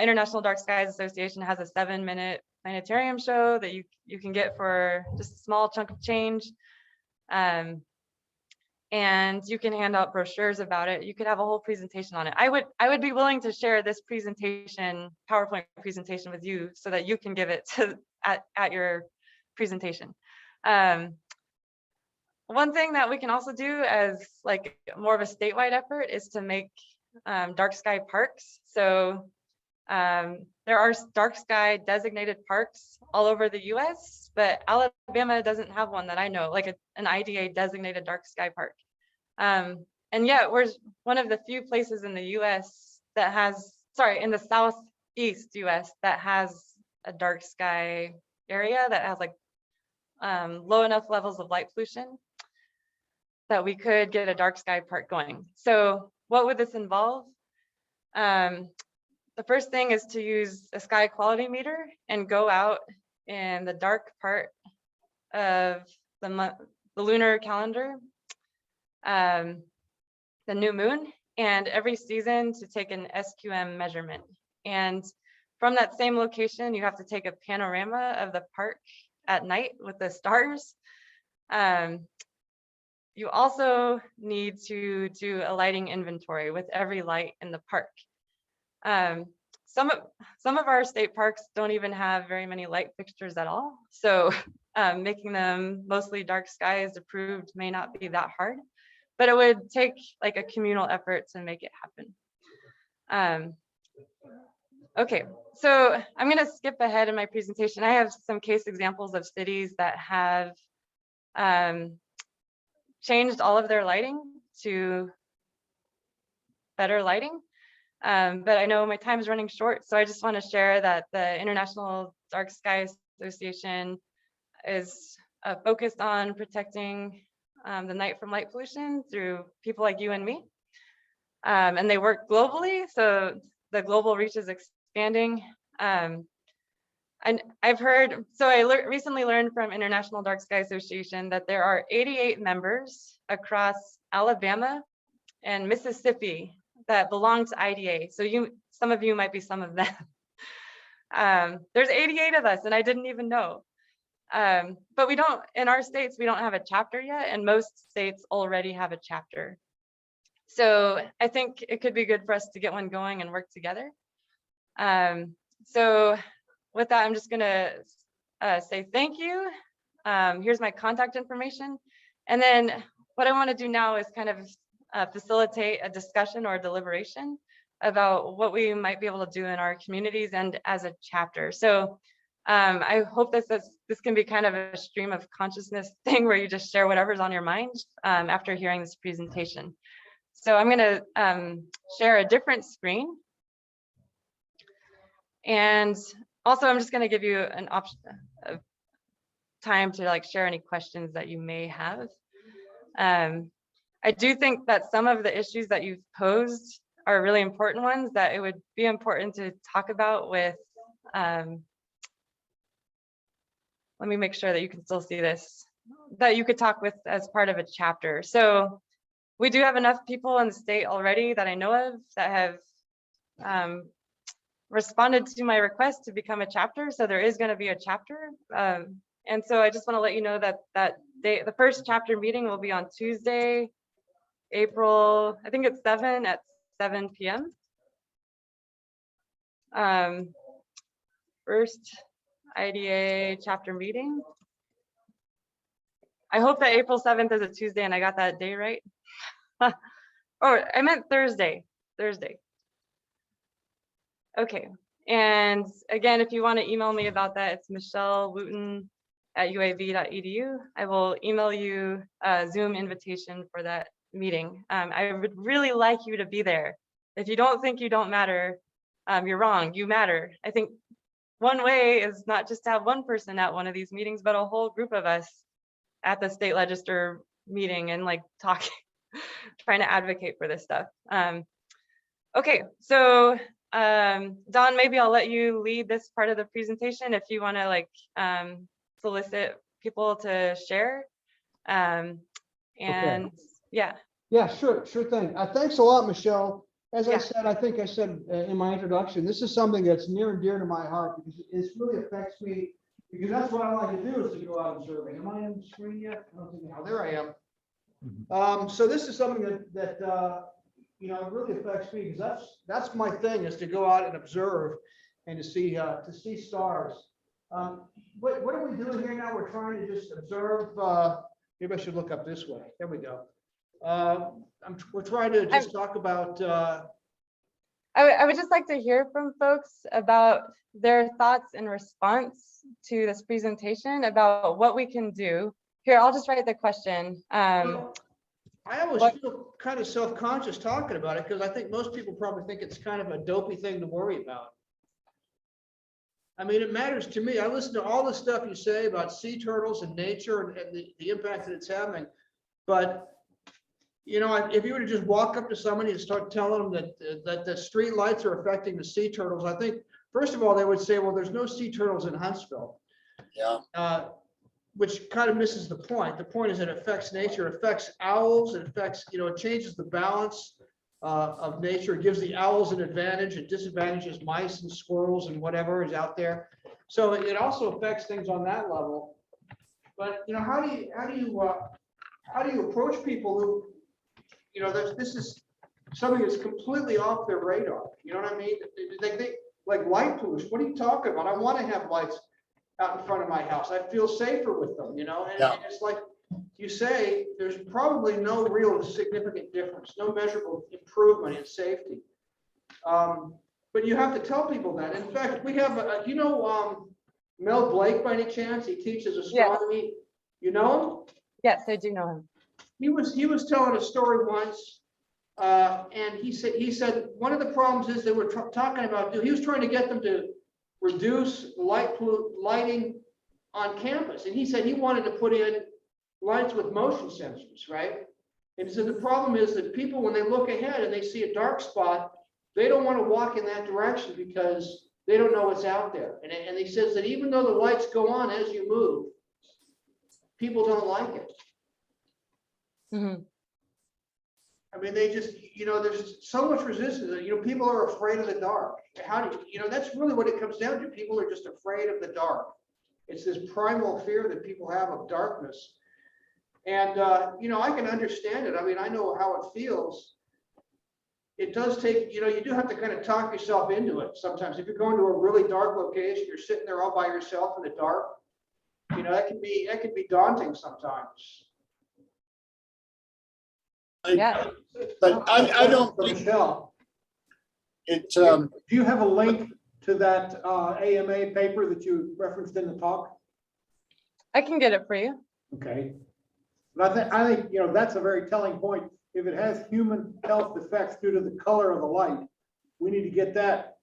International Dark Skies Association has a 7-minute planetarium show that you can get for just a small chunk of change. And you can hand out brochures about it. You could have a whole presentation on it. I would be willing to share this presentation, PowerPoint presentation with you so that you can give it to at your presentation. One thing that we can also do as like more of a statewide effort is to make dark sky parks. So there are dark sky designated parks all over the US, but Alabama doesn't have one that I know, like an IDA designated dark sky park. And yet we're one of the few places in the US that has, in the Southeast US that has a dark sky area that has like low enough levels of light pollution that we could get a dark sky park going. So what would this involve? The first thing is to use a sky quality meter and go out in the dark part of the lunar calendar, the new moon, and every season to take an SQM measurement. And from that same location, you have to take a panorama of the park at night with the stars. You also need to do a lighting inventory with every light in the park. Some of our state parks don't even have very many light fixtures at all. So making them mostly dark skies approved may not be that hard, but it would take like a communal effort to make it happen. Okay, so I'm gonna skip ahead in my presentation. I have some case examples of cities that have changed all of their lighting to better lighting. But I know my time is running short, so I just want to share that the International Dark Sky Association is focused on protecting the night from light pollution through people like you and me. And they work globally, so the global reach is expanding. And I've heard, so I recently learned from International Dark Sky Association that there are 88 members across Alabama and Mississippi that belong to IDA. So some of you might be some of them. There's 88 of us and I didn't even know. But we don't, in our states, we don't have a chapter yet, and most states already have a chapter. So I think it could be good for us to get one going and work together. So with that, I'm just gonna say thank you. Here's my contact information. And then what I wanna do now is kind of facilitate a discussion or a deliberation about what we might be able to do in our communities and as a chapter. So I hope this can be kind of a stream of consciousness thing where you just share whatever's on your mind after hearing this presentation. So I'm gonna share a different screen. And also I'm just gonna give you an option of time to like share any questions that you may have. I do think that some of the issues that you've posed are really important ones that it would be important to talk about with, let me make sure that you can still see this, that you could talk with as part of a chapter. So we do have enough people in the state already that I know of that have responded to my request to become a chapter. So there is gonna be a chapter. And so I just wanna let you know that the first chapter meeting will be on Tuesday, April, I think it's 7 at 7 p.m. First IDA chapter meeting. I hope that April 7th is a Tuesday and I got that day right. Oh, I meant Thursday. Okay, and again, if you want to email me about that, it's michellewooten@uav.edu. I will email you a Zoom invitation for that meeting. I would really like you to be there. If you don't think you don't matter, you're wrong, you matter. I think one way is not just to have one person at one of these meetings, but a whole group of us at the state legislature meeting and like talking, trying to advocate for this stuff. Okay, so Don, maybe I'll let you lead this part of the presentation if you want to like solicit people to share. And Okay. yeah. Yeah, sure thing. Thanks a lot, Michelle. As I Yeah. said, I think I said in my introduction, this is something that's near and dear to my heart because it really affects me, because that's what I like to do, is to go out observing. Am I on the screen yet? I don't think, oh, there I am. So this is something that you know, it really affects me because that's my thing, is to go out and observe and to see stars. What are we doing here now? We're trying to just observe. Maybe I should look up this way. There we go. We're trying to just talk about. I would just like to hear from folks about their thoughts in response to this presentation about what we can do. Here, I'll just write the question. Well, I always feel kind of self-conscious talking about it because I think most people probably think it's kind of a dopey thing to worry about. I mean, it matters to me. I listen to all the stuff you say about sea turtles and nature and the impact that it's having. But you know, if you were to just walk up to somebody and start telling them that the street lights are affecting the sea turtles, I think, first of all, they would say, well, there's no sea turtles in Huntsville. Yeah. Which kind of misses the point. The point is it affects nature, it affects owls, it affects, you know, it changes the balance of nature, it gives the owls an advantage, it disadvantages mice and squirrels and whatever is out there. So it also affects things on that level. But, you know, how do you approach people who, you know, this is something that's completely off their radar. You know what I mean? They think like light pollution. What are you talking about? I want to have lights out in front of my house. I feel safer with them, you know, and it's like you say, there's probably no real significant difference, no measurable improvement in safety. But you have to tell people that. In fact, we have, you know, Mel Blake by any chance? He teaches astronomy. Yes. You know him? Yes, I do know him. He was telling a story once, and he said one of the problems is they were talking about. He was trying to get them to reduce lighting on campus, and he said he wanted to put in lights with motion sensors, right? And he said the problem is that people, when they look ahead and they see a dark spot, they don't want to walk in that direction because they don't know what's out there. And he says that even though the lights go on as you move, people don't like it. Mm-hmm. I mean, they just, you know, there's so much resistance. You know, people are afraid of the dark. How do you know, that's really what it comes down to. People are just afraid of the dark. It's this primal fear that people have of darkness. And, you know, I can understand it. I mean, I know how it feels. It does take, you know, you do have to kind of talk yourself into it sometimes. If you're going to a really dark location, you're sitting there all by yourself in the dark, you know, that can be daunting sometimes. Yeah. But I don't think Michelle, it's, do you have a link to that AMA paper that you referenced in the talk? I can get it for you. Okay. But I think, you know, that's a very telling point. If it has human health effects due to the color of the light, we need to get that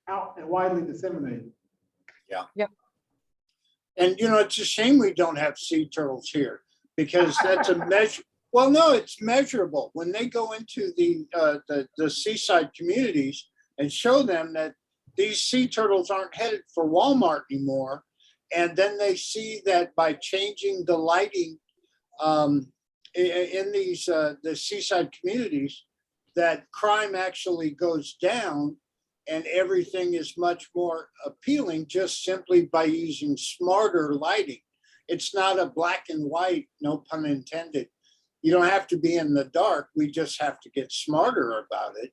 out and widely disseminated. Yeah. Yep. And, you know, it's a shame we don't have sea turtles here because that's a measure. Well, no, it's measurable. When they go into the seaside communities and show them that these sea turtles aren't headed for Walmart anymore, and then they see that by changing the lighting in these the seaside communities, that crime actually goes down and everything is much more appealing just simply by using smarter lighting. It's not a black and white, no pun intended. You don't have to be in the dark. We just have to get smarter about it.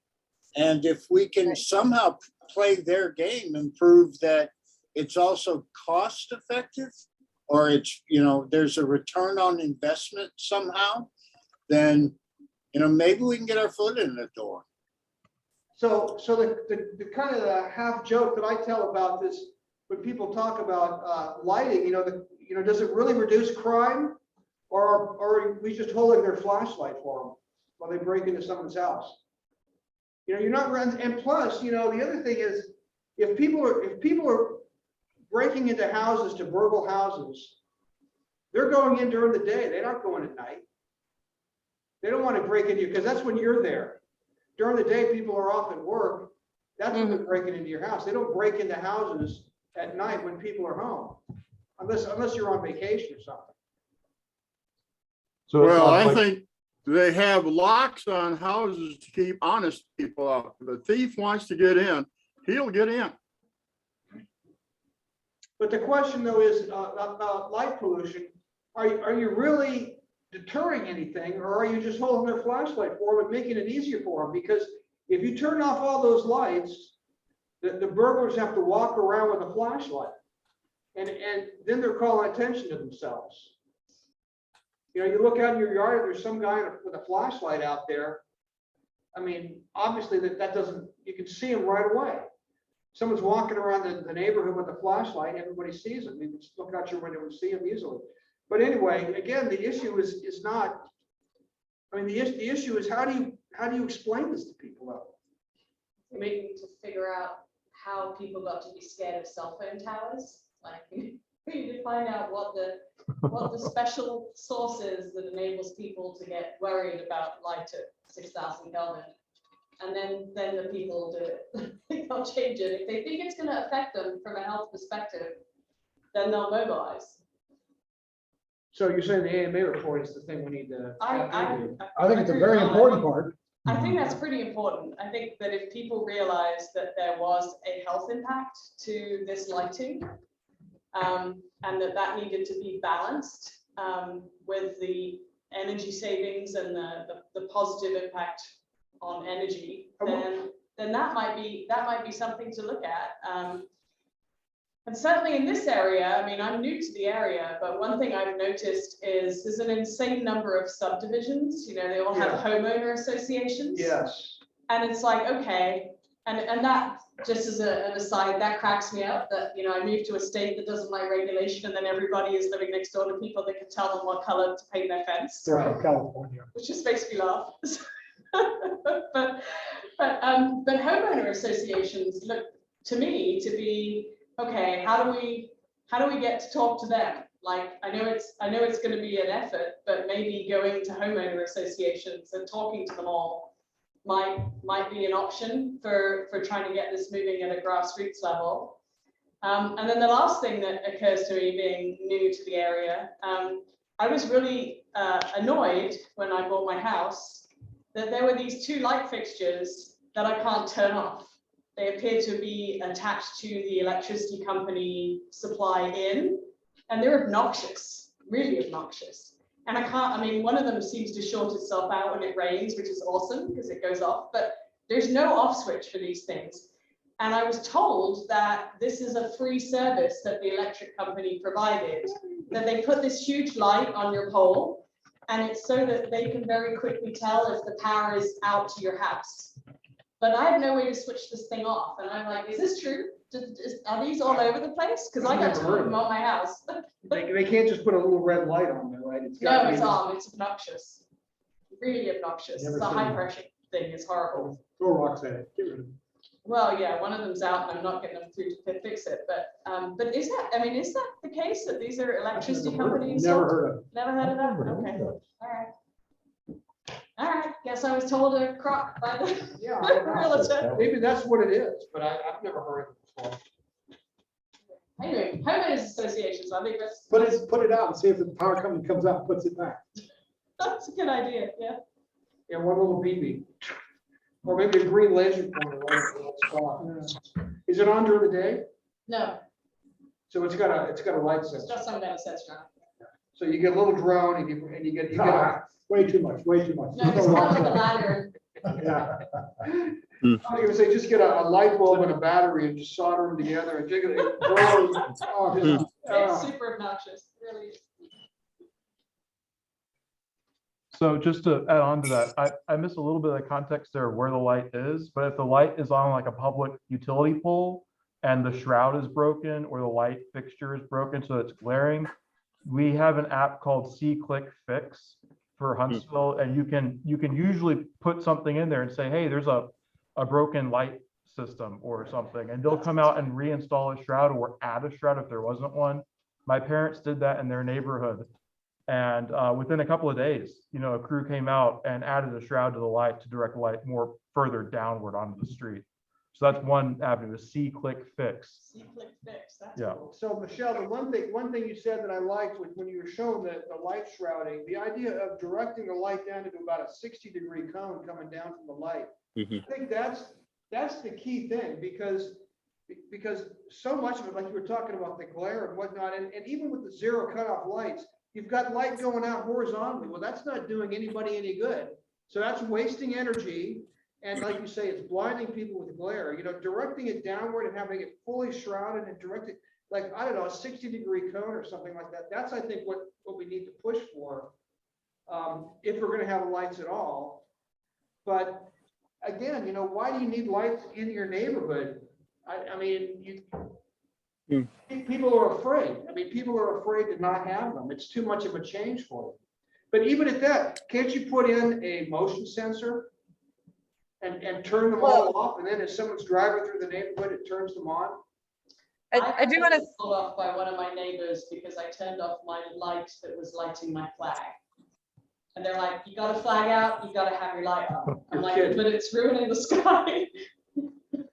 And if we can somehow play their game and prove that it's also cost effective, or it's, you know, there's a return on investment somehow, then, you know, maybe we can get our foot in the door. So the kind of the half joke that I tell about this, when people talk about lighting, you know, does it really reduce crime? Or are we just holding their flashlight for them while they break into someone's house? You know, you're not running. And plus, you know, the other thing is, if people are breaking into houses to burgle houses, they're going in during the day. They're not going at night. They don't want to break into you because that's when you're there. During the day, people are off at work. That's when they're breaking into your house. They don't break into houses at night when people are home, unless you're on vacation or something. So it Well, sounds I like- think they have locks on houses to keep honest people out. If the thief wants to get in, he'll get in. But the question though is about light pollution. Are you really deterring anything, or are you just holding their flashlight for them and making it easier for them? Because if you turn off all those lights, the burglars have to walk around with a flashlight, and then they're calling attention to themselves. You know, you look out in your yard, there's some guy with a flashlight out there. I mean, obviously that doesn't, you can see him right away. Someone's walking around the neighborhood with a flashlight, everybody sees him. You can just look out your window and see him easily. But anyway, again, the issue is not, I mean, the issue is how do you explain this to people though? I mean, to figure out how people got to be scared of cell phone towers, like We need to find out what the special source is that enables people to get worried about light at 6,000 Kelvin. And then the people do it. They'll change it. If they think it's going to affect them from a health perspective, then they'll mobilize. So you're saying the AMA report is the thing we need to. I think it's a very important part. I think that's pretty important. I think that if people realize that there was a health impact to this lighting, and that needed to be balanced with the energy savings and the positive impact on energy, then that might be something to look at. And certainly in this area, I mean, I'm new to the area, but one thing I've noticed is there's an insane number of subdivisions. You know, they all have homeowner associations. Yes. And it's like, okay, and that, just as an aside, that cracks me up that, you know, I moved to a state that doesn't like regulation, and then everybody is living next door to people that can tell them what color to paint their fence. They're from California. Which just makes me laugh. but homeowner associations look to me to be, okay, how do we get to talk to them? Like, I know it's going to be an effort, but maybe going to homeowner associations and talking to them all might be an option for trying to get this moving at a grassroots level. And then the last thing that occurs to me, being new to the area, I was really annoyed when I bought my house that there were these two light fixtures that I can't turn off. They appear to be attached to the electricity company supply in, and they're obnoxious, really obnoxious. And I mean, one of them seems to short itself out when it rains, which is awesome because it goes off, but there's no off switch for these things. And I was told that this is a free service that the electric company provided, that they put this huge light on your pole, and it's so that they can very quickly tell if the power is out to your house. But I have no way to switch this thing off. And I'm like, is this true? Are these all over the place? Because I got two of them on my house. They can't just put a little red light on there, right? No, it's on. It's obnoxious. Really obnoxious. Never It's a seen high it. pressure thing. It's horrible. Throw rocks at it. Get rid of it. Well, yeah, one of them's out and I'm not getting them through to fix it. But is that the case that these are electricity companies? Never heard of it. Never heard of that? Okay. All right. All right. Guess I was told a crock by the Yeah, realtor. maybe that's what it is, but I've never heard of it before. Anyway, homeowners associations, I think that's Put it out and see if the power company comes out and puts it back. that's a good idea. Yeah. Yeah, one little BB. Or maybe a green laser pointer right at the little spot. Is it on during the day? No, So it's got a light it's sensor. just some kind of sense, John. So you get a little drone and you get a, Way too much, way too much. No, it's kind of like a ladder. Yeah. I was gonna say, just get a light bulb and a battery and just solder them together and jiggle it. Oh, just, It's super obnoxious, really. Is. So just to add on to that, I missed a little bit of the context there of where the light is, but if the light is on like a public utility pole and the shroud is broken or the light fixture is broken so it's glaring, we have an app called C-Click Fix for Huntsville, and you can usually put something in there and say, hey, there's a broken light system or something, and they'll come out and reinstall a shroud or add a shroud if there wasn't one. My parents did that in their neighborhood, and within a couple of days, you know, a crew came out and added a shroud to the light to direct the light more further downward onto the street. So that's one avenue, a C-Click Fix. C-Click Fix, that's Yeah. cool. So Michelle, the one thing you said that I liked was when you were showing the light shrouding, the idea of directing the light down into about a 60-degree cone coming down from the light. Mhm. I think that's the key thing because so much of it, like you were talking about the glare and whatnot, and even with the zero cutoff lights, you've got light going out horizontally. Well, that's not doing anybody any good. So that's wasting energy. And like you say, it's blinding people with glare, you know, directing it downward and having it fully shrouded and directed, like, I don't know, a 60-degree cone or something like that. That's, I think, what we need to push for if we're going to have lights at all. But again, you know, why do you need lights in your neighborhood? I mean, people are afraid. I mean, people are afraid to not have them. It's too much of a change for them. But even at that, can't you put in a motion sensor? And turn them all off, and then if someone's driving through the neighborhood, it turns them on. I do want to, Told off by one of my neighbors because I turned off my light that was lighting my flag. And they're like, you got a flag out, you gotta have your light on. I'm like, kidding. but it's ruining the sky.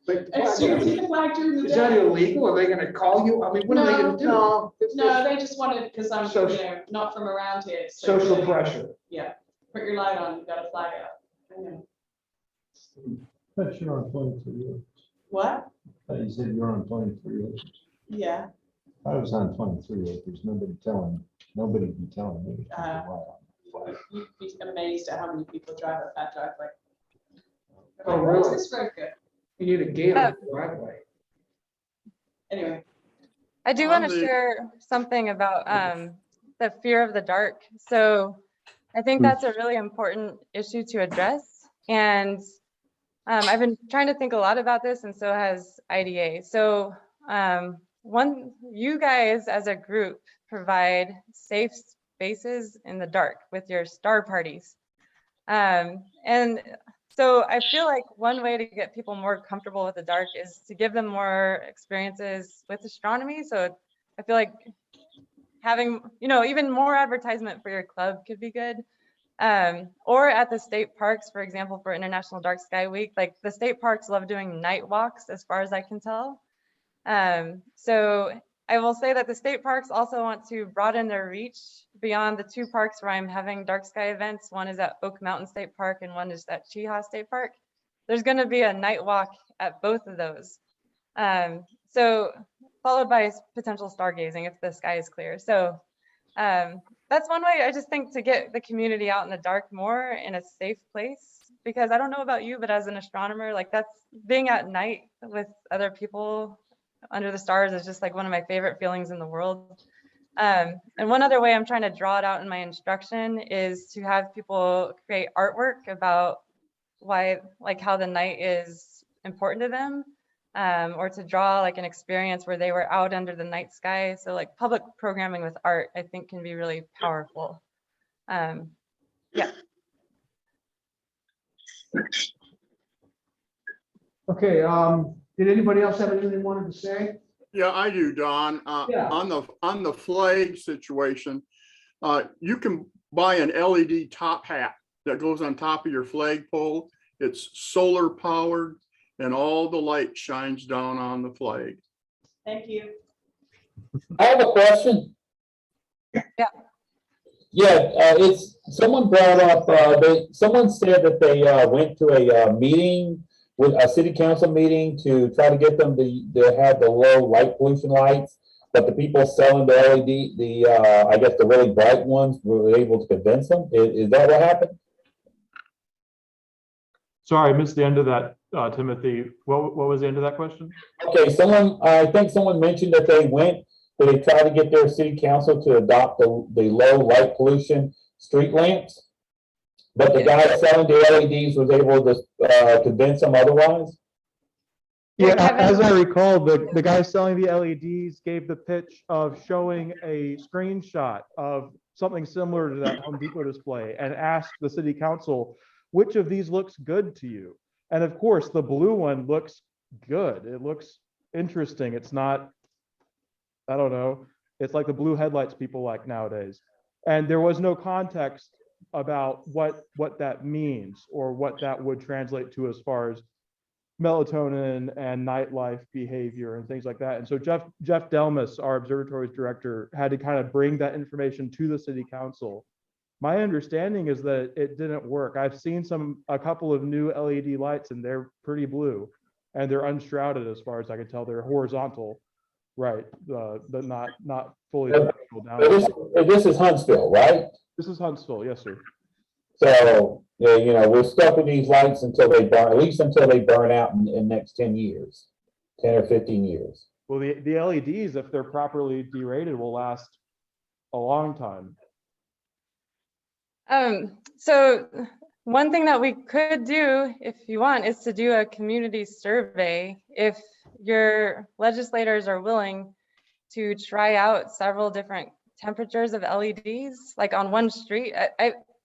But Excuse me, the flag during the is that day. illegal? Are they gonna call you? I mean, what are they gonna do? No, It's no, just they just wanted, because I'm, not from around here. so social they- pressure. Yeah, put your light on, you got a flag out. I know. But you're on 23 acres. What? You said you're on 23 acres. Yeah, I was on 23 acres. Nobody be telling me. you'd be amazed at how many people drive up that driveway. Oh, Like, where's really? this road go? You need a gate driveway. Anyway, I do want On to the- share something about the fear of the dark. So I think that's a really important issue to address. And I've been trying to think a lot about this, and so has IDA. So you guys as a group provide safe spaces in the dark with your star parties. And so I feel like one way to get people more comfortable with the dark is to give them more experiences with astronomy. So I feel like having, even more advertisement for your club could be good. Or at the state parks, for example, for International Dark Sky Week, like the state parks love doing night walks as far as I can tell. So I will say that the state parks also want to broaden their reach beyond the two parks where I'm having dark sky events. One is at Oak Mountain State Park and one is at Chehaw State Park. There's going to be a night walk at both of those. So followed by potential stargazing if the sky is clear. So that's one way I just think to get the community out in the dark more in a safe place, because I don't know about you, but as an astronomer, like that's being at night with other people under the stars is just like one of my favorite feelings in the world. And one other way I'm trying to draw it out in my instruction is to have people create artwork about why, like how the night is important to them, or to draw like an experience where they were out under the night sky. So like public programming with art, I think can be really powerful. Yeah. Okay, did anybody else have anything they wanted to say? Yeah, I do, Don. Yeah. On the flag situation, you can buy an LED top hat that goes on top of your flagpole. It's solar powered and all the light shines down on the flag. thank you. I have a question. Yeah. Yeah, someone brought up, someone said that they went to a meeting with a city council meeting to try to get them to have the low light pollution lights, but the people selling the LED, I guess the really bright ones, were able to convince them. Is that what happened? Sorry, I missed the end of that, Timothy. What was the end of that question? Okay, I think someone mentioned that they tried to get their city council to adopt the low light pollution street lamps. But the guy selling the LEDs was able to convince them otherwise? Yeah, Kevin- as I recall, the guy selling the LEDs gave the pitch of showing a screenshot of something similar to that Home Depot display and asked the city council, which of these looks good to you? And of course, the blue one looks good. It looks interesting. It's not, I don't know, it's like the blue headlights people like nowadays. And there was no context about what that means or what that would translate to as far as melatonin and nightlife behavior and things like that. And so Jeff Delmas, our observatory's director, had to kind of bring that information to the city council. My understanding is that it didn't work. I've seen a couple of new LED lights and they're pretty blue and they're unshrouded as far as I can tell. They're horizontal, right? But not fully vertical down. This is Huntsville, right? This is Huntsville, yes, sir. So, we're stuck with these lights until they burn, at least until they burn out in the next 10 years, 10 or 15 years. Well, the LEDs, if they're properly derated, will last a long time. So one thing that we could do, if you want, is to do a community survey. If your legislators are willing to try out several different temperatures of LEDs, like on one street.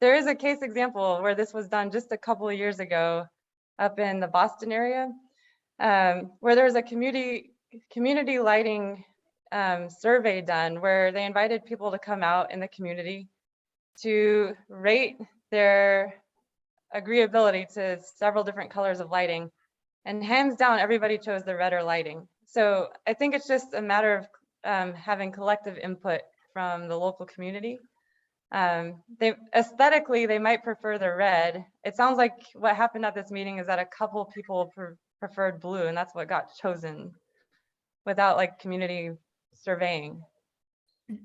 There is a case example where this was done just a couple of years ago up in the Boston area, where there's a community community lighting survey done where they invited people to come out in the community to rate their agreeability to several different colors of lighting. And hands down, everybody chose the redder lighting. So I think it's just a matter of having collective input from the local community. They aesthetically, they might prefer the red. It sounds like what happened at this meeting is that a couple people preferred blue, and that's what got chosen without like community surveying.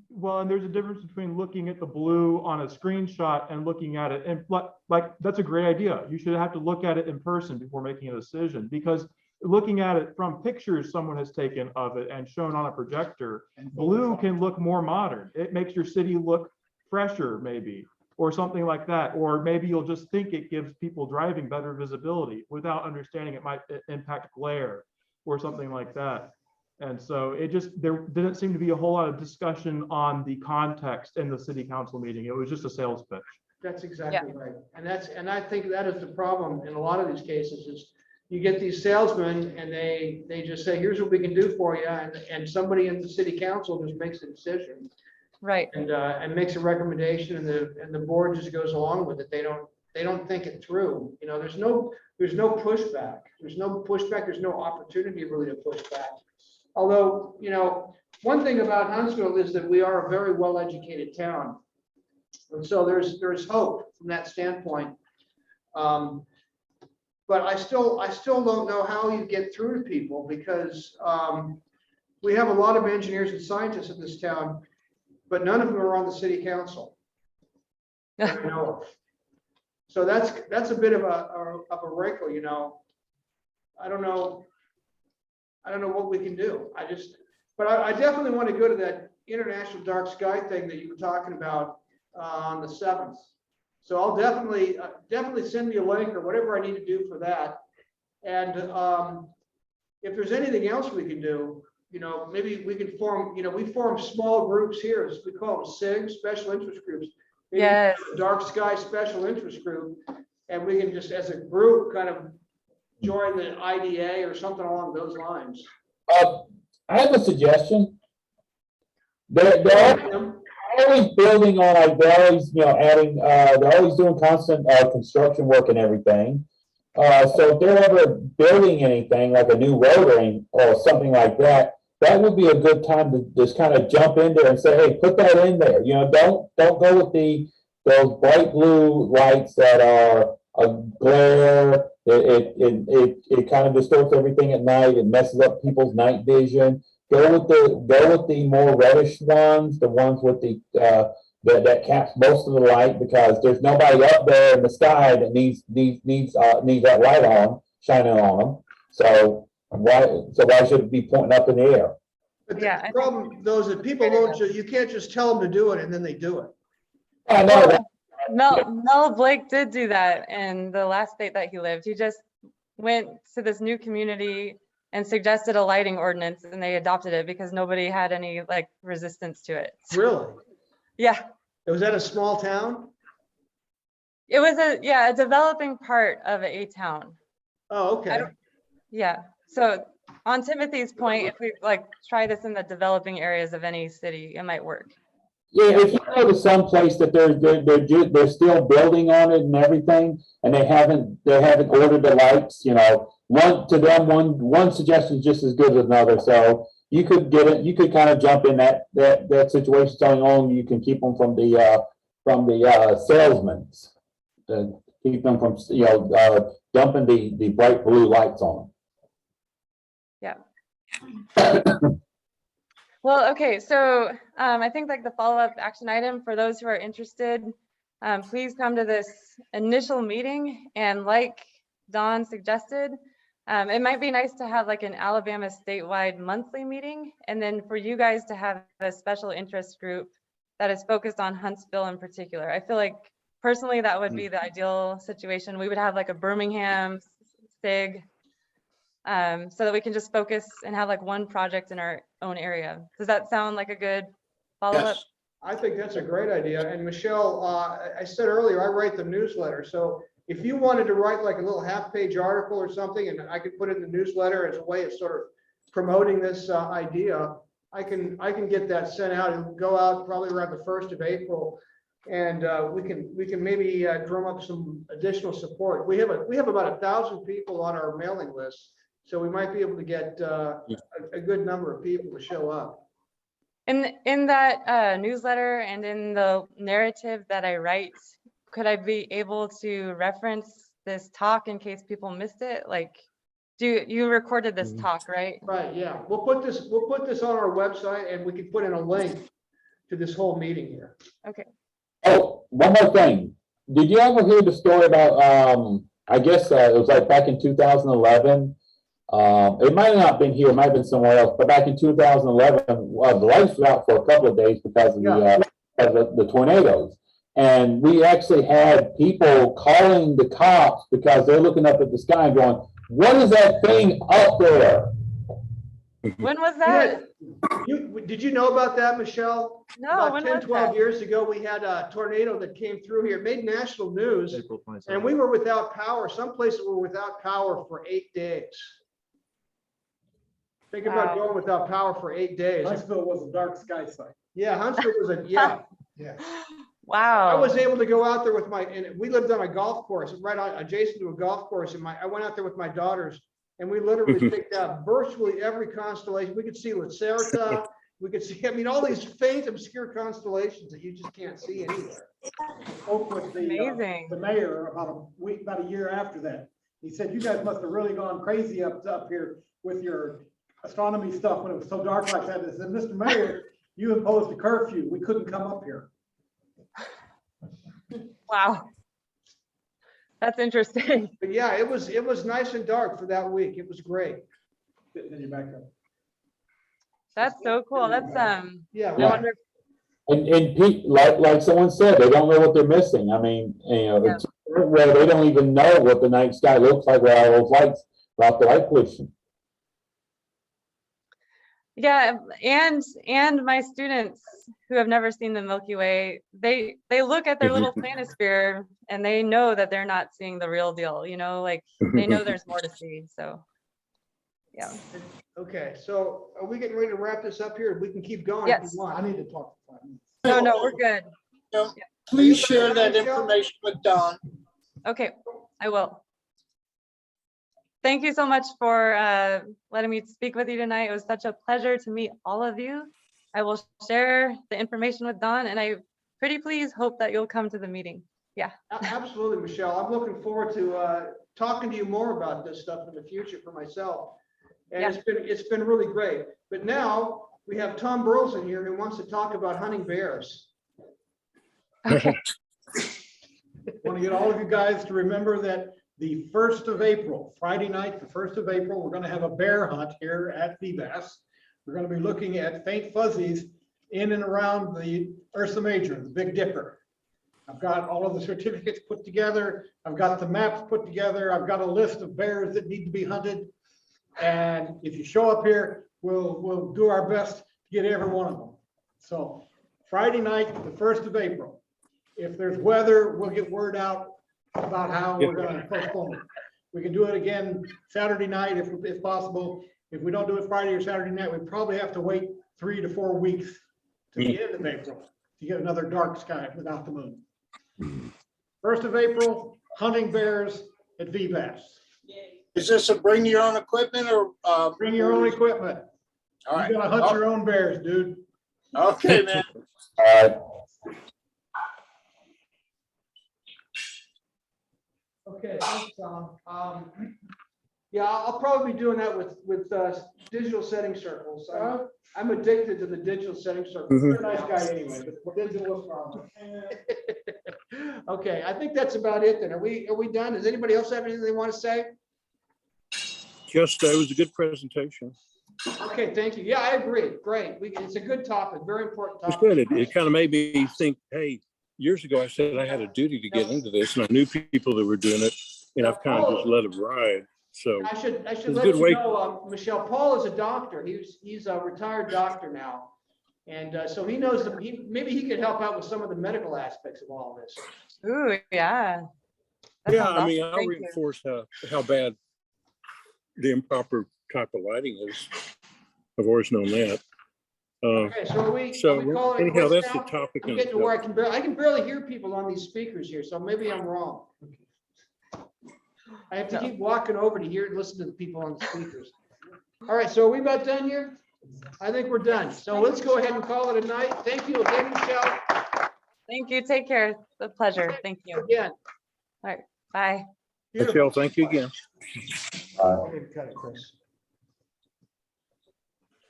Well, and there's a difference between looking at the blue on a screenshot and looking at it, and like that's a great idea. You should have to look at it in person before making a decision, because looking at it from pictures someone has taken of it and shown on a projector, blue can look more modern. It makes your city look fresher maybe, or something like that. Or maybe you'll just think it gives people driving better visibility without understanding it might impact glare or something like that. And so there didn't seem to be a whole lot of discussion on the context in the city council meeting. It was just a sales pitch. That's exactly right. And I think that is the problem in a lot of these cases is you get these salesmen and they just say, here's what we can do for you. And somebody in the city council just makes a decision. Right. And makes a recommendation and the board just goes along with it. They don't think it through. You know, there's no pushback. There's no pushback. There's no opportunity really to push back. Although, you know, one thing about Huntsville is that we are a very well-educated town. And so there's hope from that standpoint. But I still don't know how you get through to people because we have a lot of engineers and scientists in this town, but none of them are on the city council. that I know of. So that's a bit of a wrinkle, you know. I don't know what we can do. But I definitely want to go to that International Dark Sky thing that you were talking about on the 7th. So I'll definitely send me a link or whatever I need to do for that. And if there's anything else we can do, you know, maybe we can form, you know, we form small groups here, as we call them SIGs, special interest groups. Maybe yes. A dark sky special interest group, and we can just as a group kind of join the IDA or something along those lines. I have a suggestion. They're always building on, like, they're always, you know, adding, they're always doing constant construction work and everything. So if they're ever building anything like a new road or something like that, that would be a good time to just kind of jump in there and say, hey, put that in there. You know, don't go with those bright blue lights that are a glare. It kind of distorts everything at night. It messes up people's night vision. Go with the more reddish ones, the ones with the that caps most of the light, because there's nobody up there in the sky that needs that light on shining on them. So why should it be pointing up in the air? But the problem, though, is that people won't. You can't just tell them to do it and then they do it. I know that. Mel Blake did do that in the last state that he lived. He just went to this new community and suggested a lighting ordinance, and they adopted it because nobody had any like resistance to it. Really? Yeah. Was that a small town? It was a developing part of a town. Oh, okay. Yeah. So on Timothy's point, if we like try this in the developing areas of any city, it might work. Yeah, if you go to some place that they're still building on it and everything, and they haven't ordered the lights, you know, one suggestion is just as good as another. So you could get it. You could kind of jump in that situation going on. You can keep them from the salesmen, keep them from, you know, dumping the bright blue lights on them. Yeah. Well, okay, so I think like the follow-up action item for those who are interested, please come to this initial meeting, and like Dawn suggested, it might be nice to have like an Alabama statewide monthly meeting, and then for you guys to have a special interest group that is focused on Huntsville in particular. I feel like personally that would be the ideal situation. We would have like a Birmingham SIG, so that we can just focus and have like one project in our own area. Does that sound like a good follow-up? Yes. I think that's a great idea. And Michelle, I said earlier, I write the newsletter. So if you wanted to write like a little half-page article or something, and I could put it in the newsletter as a way of sort of promoting this idea, I can get that sent out and go out probably around the 1st of April. And we can maybe drum up some additional support. We have about 1,000 people on our mailing list, so we might be able to get a good number of people to show up. In that newsletter and in the narrative that I write, could I be able to reference this talk in case people missed it? Like, you recorded this talk, right? Right, yeah. We'll put this on our website, and we can put in a link to this whole meeting here. Okay. Oh, one more thing. Did you ever hear the story about, I guess it was like back in 2011? It might have not been here, it might have been somewhere else, but back in 2011, the lights were out for a couple of days because of the tornadoes. And we actually had people calling the cops because they're looking up at the sky and going, what is that thing up there? When was that? Did you know about that, Michelle? No, About when 10, was 12 that? years ago, we had a tornado that came through here. It made national news, April 27th. and we were without power. Some places were without power for 8 days. Think about Wow. going without power for 8 days. Huntsville was a dark sky site. Yeah, Huntsville was yeah. Wow. I was able to go out there with and we lived on a golf course, right on adjacent to a golf course. And I went out there with my daughters, and we literally picked out virtually every constellation. We could see Lacerta. We could see, I mean, all these faint, obscure constellations that you just can't see anywhere. Spoke with Amazing. the mayor about a year after that. He said, you guys must have really gone crazy up here with your astronomy stuff when it was so dark like that. I said, Mr. Mayor, you imposed a curfew. We couldn't come up here. Wow. That's interesting. But yeah, it was nice and dark for that week. It was great. Then you're back up. That's so cool. That's Yeah. I wonder. And like someone said, they don't know what they're missing. I mean, it's where they don't even know what the night sky looks like with all those lights, about the light pollution. Yeah, and my students who have never seen the Milky Way, they look at their little planisphere and they know that they're not seeing the real deal, like they know there's more to see. So yeah. Okay, so are we getting ready to wrap this up here? We can keep going if Yes. you want. I need to talk for 5 minutes. No, we're good. Please share that information with Don. Okay, I will. Thank you so much for letting me speak with you tonight. It was such a pleasure to meet all of you. I will share the information with Don, and I pretty please hope that you'll come to the meeting. Yeah. Absolutely, Michelle. I'm looking forward to talking to you more about this stuff in the future for myself. And Yeah. it's been really great. But now we have Tom Burleson here who wants to talk about hunting bears. Okay. Want to get all of you guys to remember that the 1st of April, Friday night, the 1st of April, we're going to have a bear hunt here at VBAS. We're going to be looking at faint fuzzies in and around the Ursa Major, the Big Dipper. I've got all of the certificates put together. I've got the maps put together. I've got a list of bears that need to be hunted. And if you show up here, we'll do our best to get every one of them. So Friday night, the 1st of April. If there's weather, we'll get word out about how we're going to postpone it. We can do it again Saturday night if possible. If we don't do it Friday or Saturday night, we probably have to wait 3 to 4 weeks to the end of April to get another dark sky without the moon. 1st of April, hunting bears at VBAS. Is this a bring your own equipment or? Bring your own equipment. All right. You gotta hunt your own bears, dude. Okay, man. All right. Okay, thanks, Tom. Yeah, I'll probably be doing that with digital setting circles. I'm addicted to the digital setting circles. You're a nice guy anyway, but digital is wrong. Okay, I think that's about it then. Are we done? Does anybody else have anything they want to say? Just, it was a good presentation. Okay, thank you. Yeah, I agree. Great. It's a good topic, very important It's topic. good. It kind of made me think, hey, years ago I said I had a duty to get into this, and I knew people that were doing it, and I've kind of just let it ride. So I should it's a let good you way. know, Michelle, Paul is a doctor. He's a retired doctor now. And so he knows that maybe he could help out with some of the medical aspects of all this. Ooh, yeah. That Yeah, sounds I mean, awesome. I'll Thank you. reinforce how bad the improper type of lighting is. I've always known that. Okay, so are we So calling it anyhow, quits that's the now? topic. I'm in getting to where itself. I can barely hear people on these speakers here, so maybe I'm wrong. I have to keep walking over to hear, listen to the people on the speakers. All right, so are we about done here? I think we're done. So let's go ahead and call it a night. Thank you again, Michelle. Thank you. Take care. It's a pleasure. Thank you. Again. All right. Bye. Beautiful. Michelle, thank you again. Go ahead and cut it, Chris.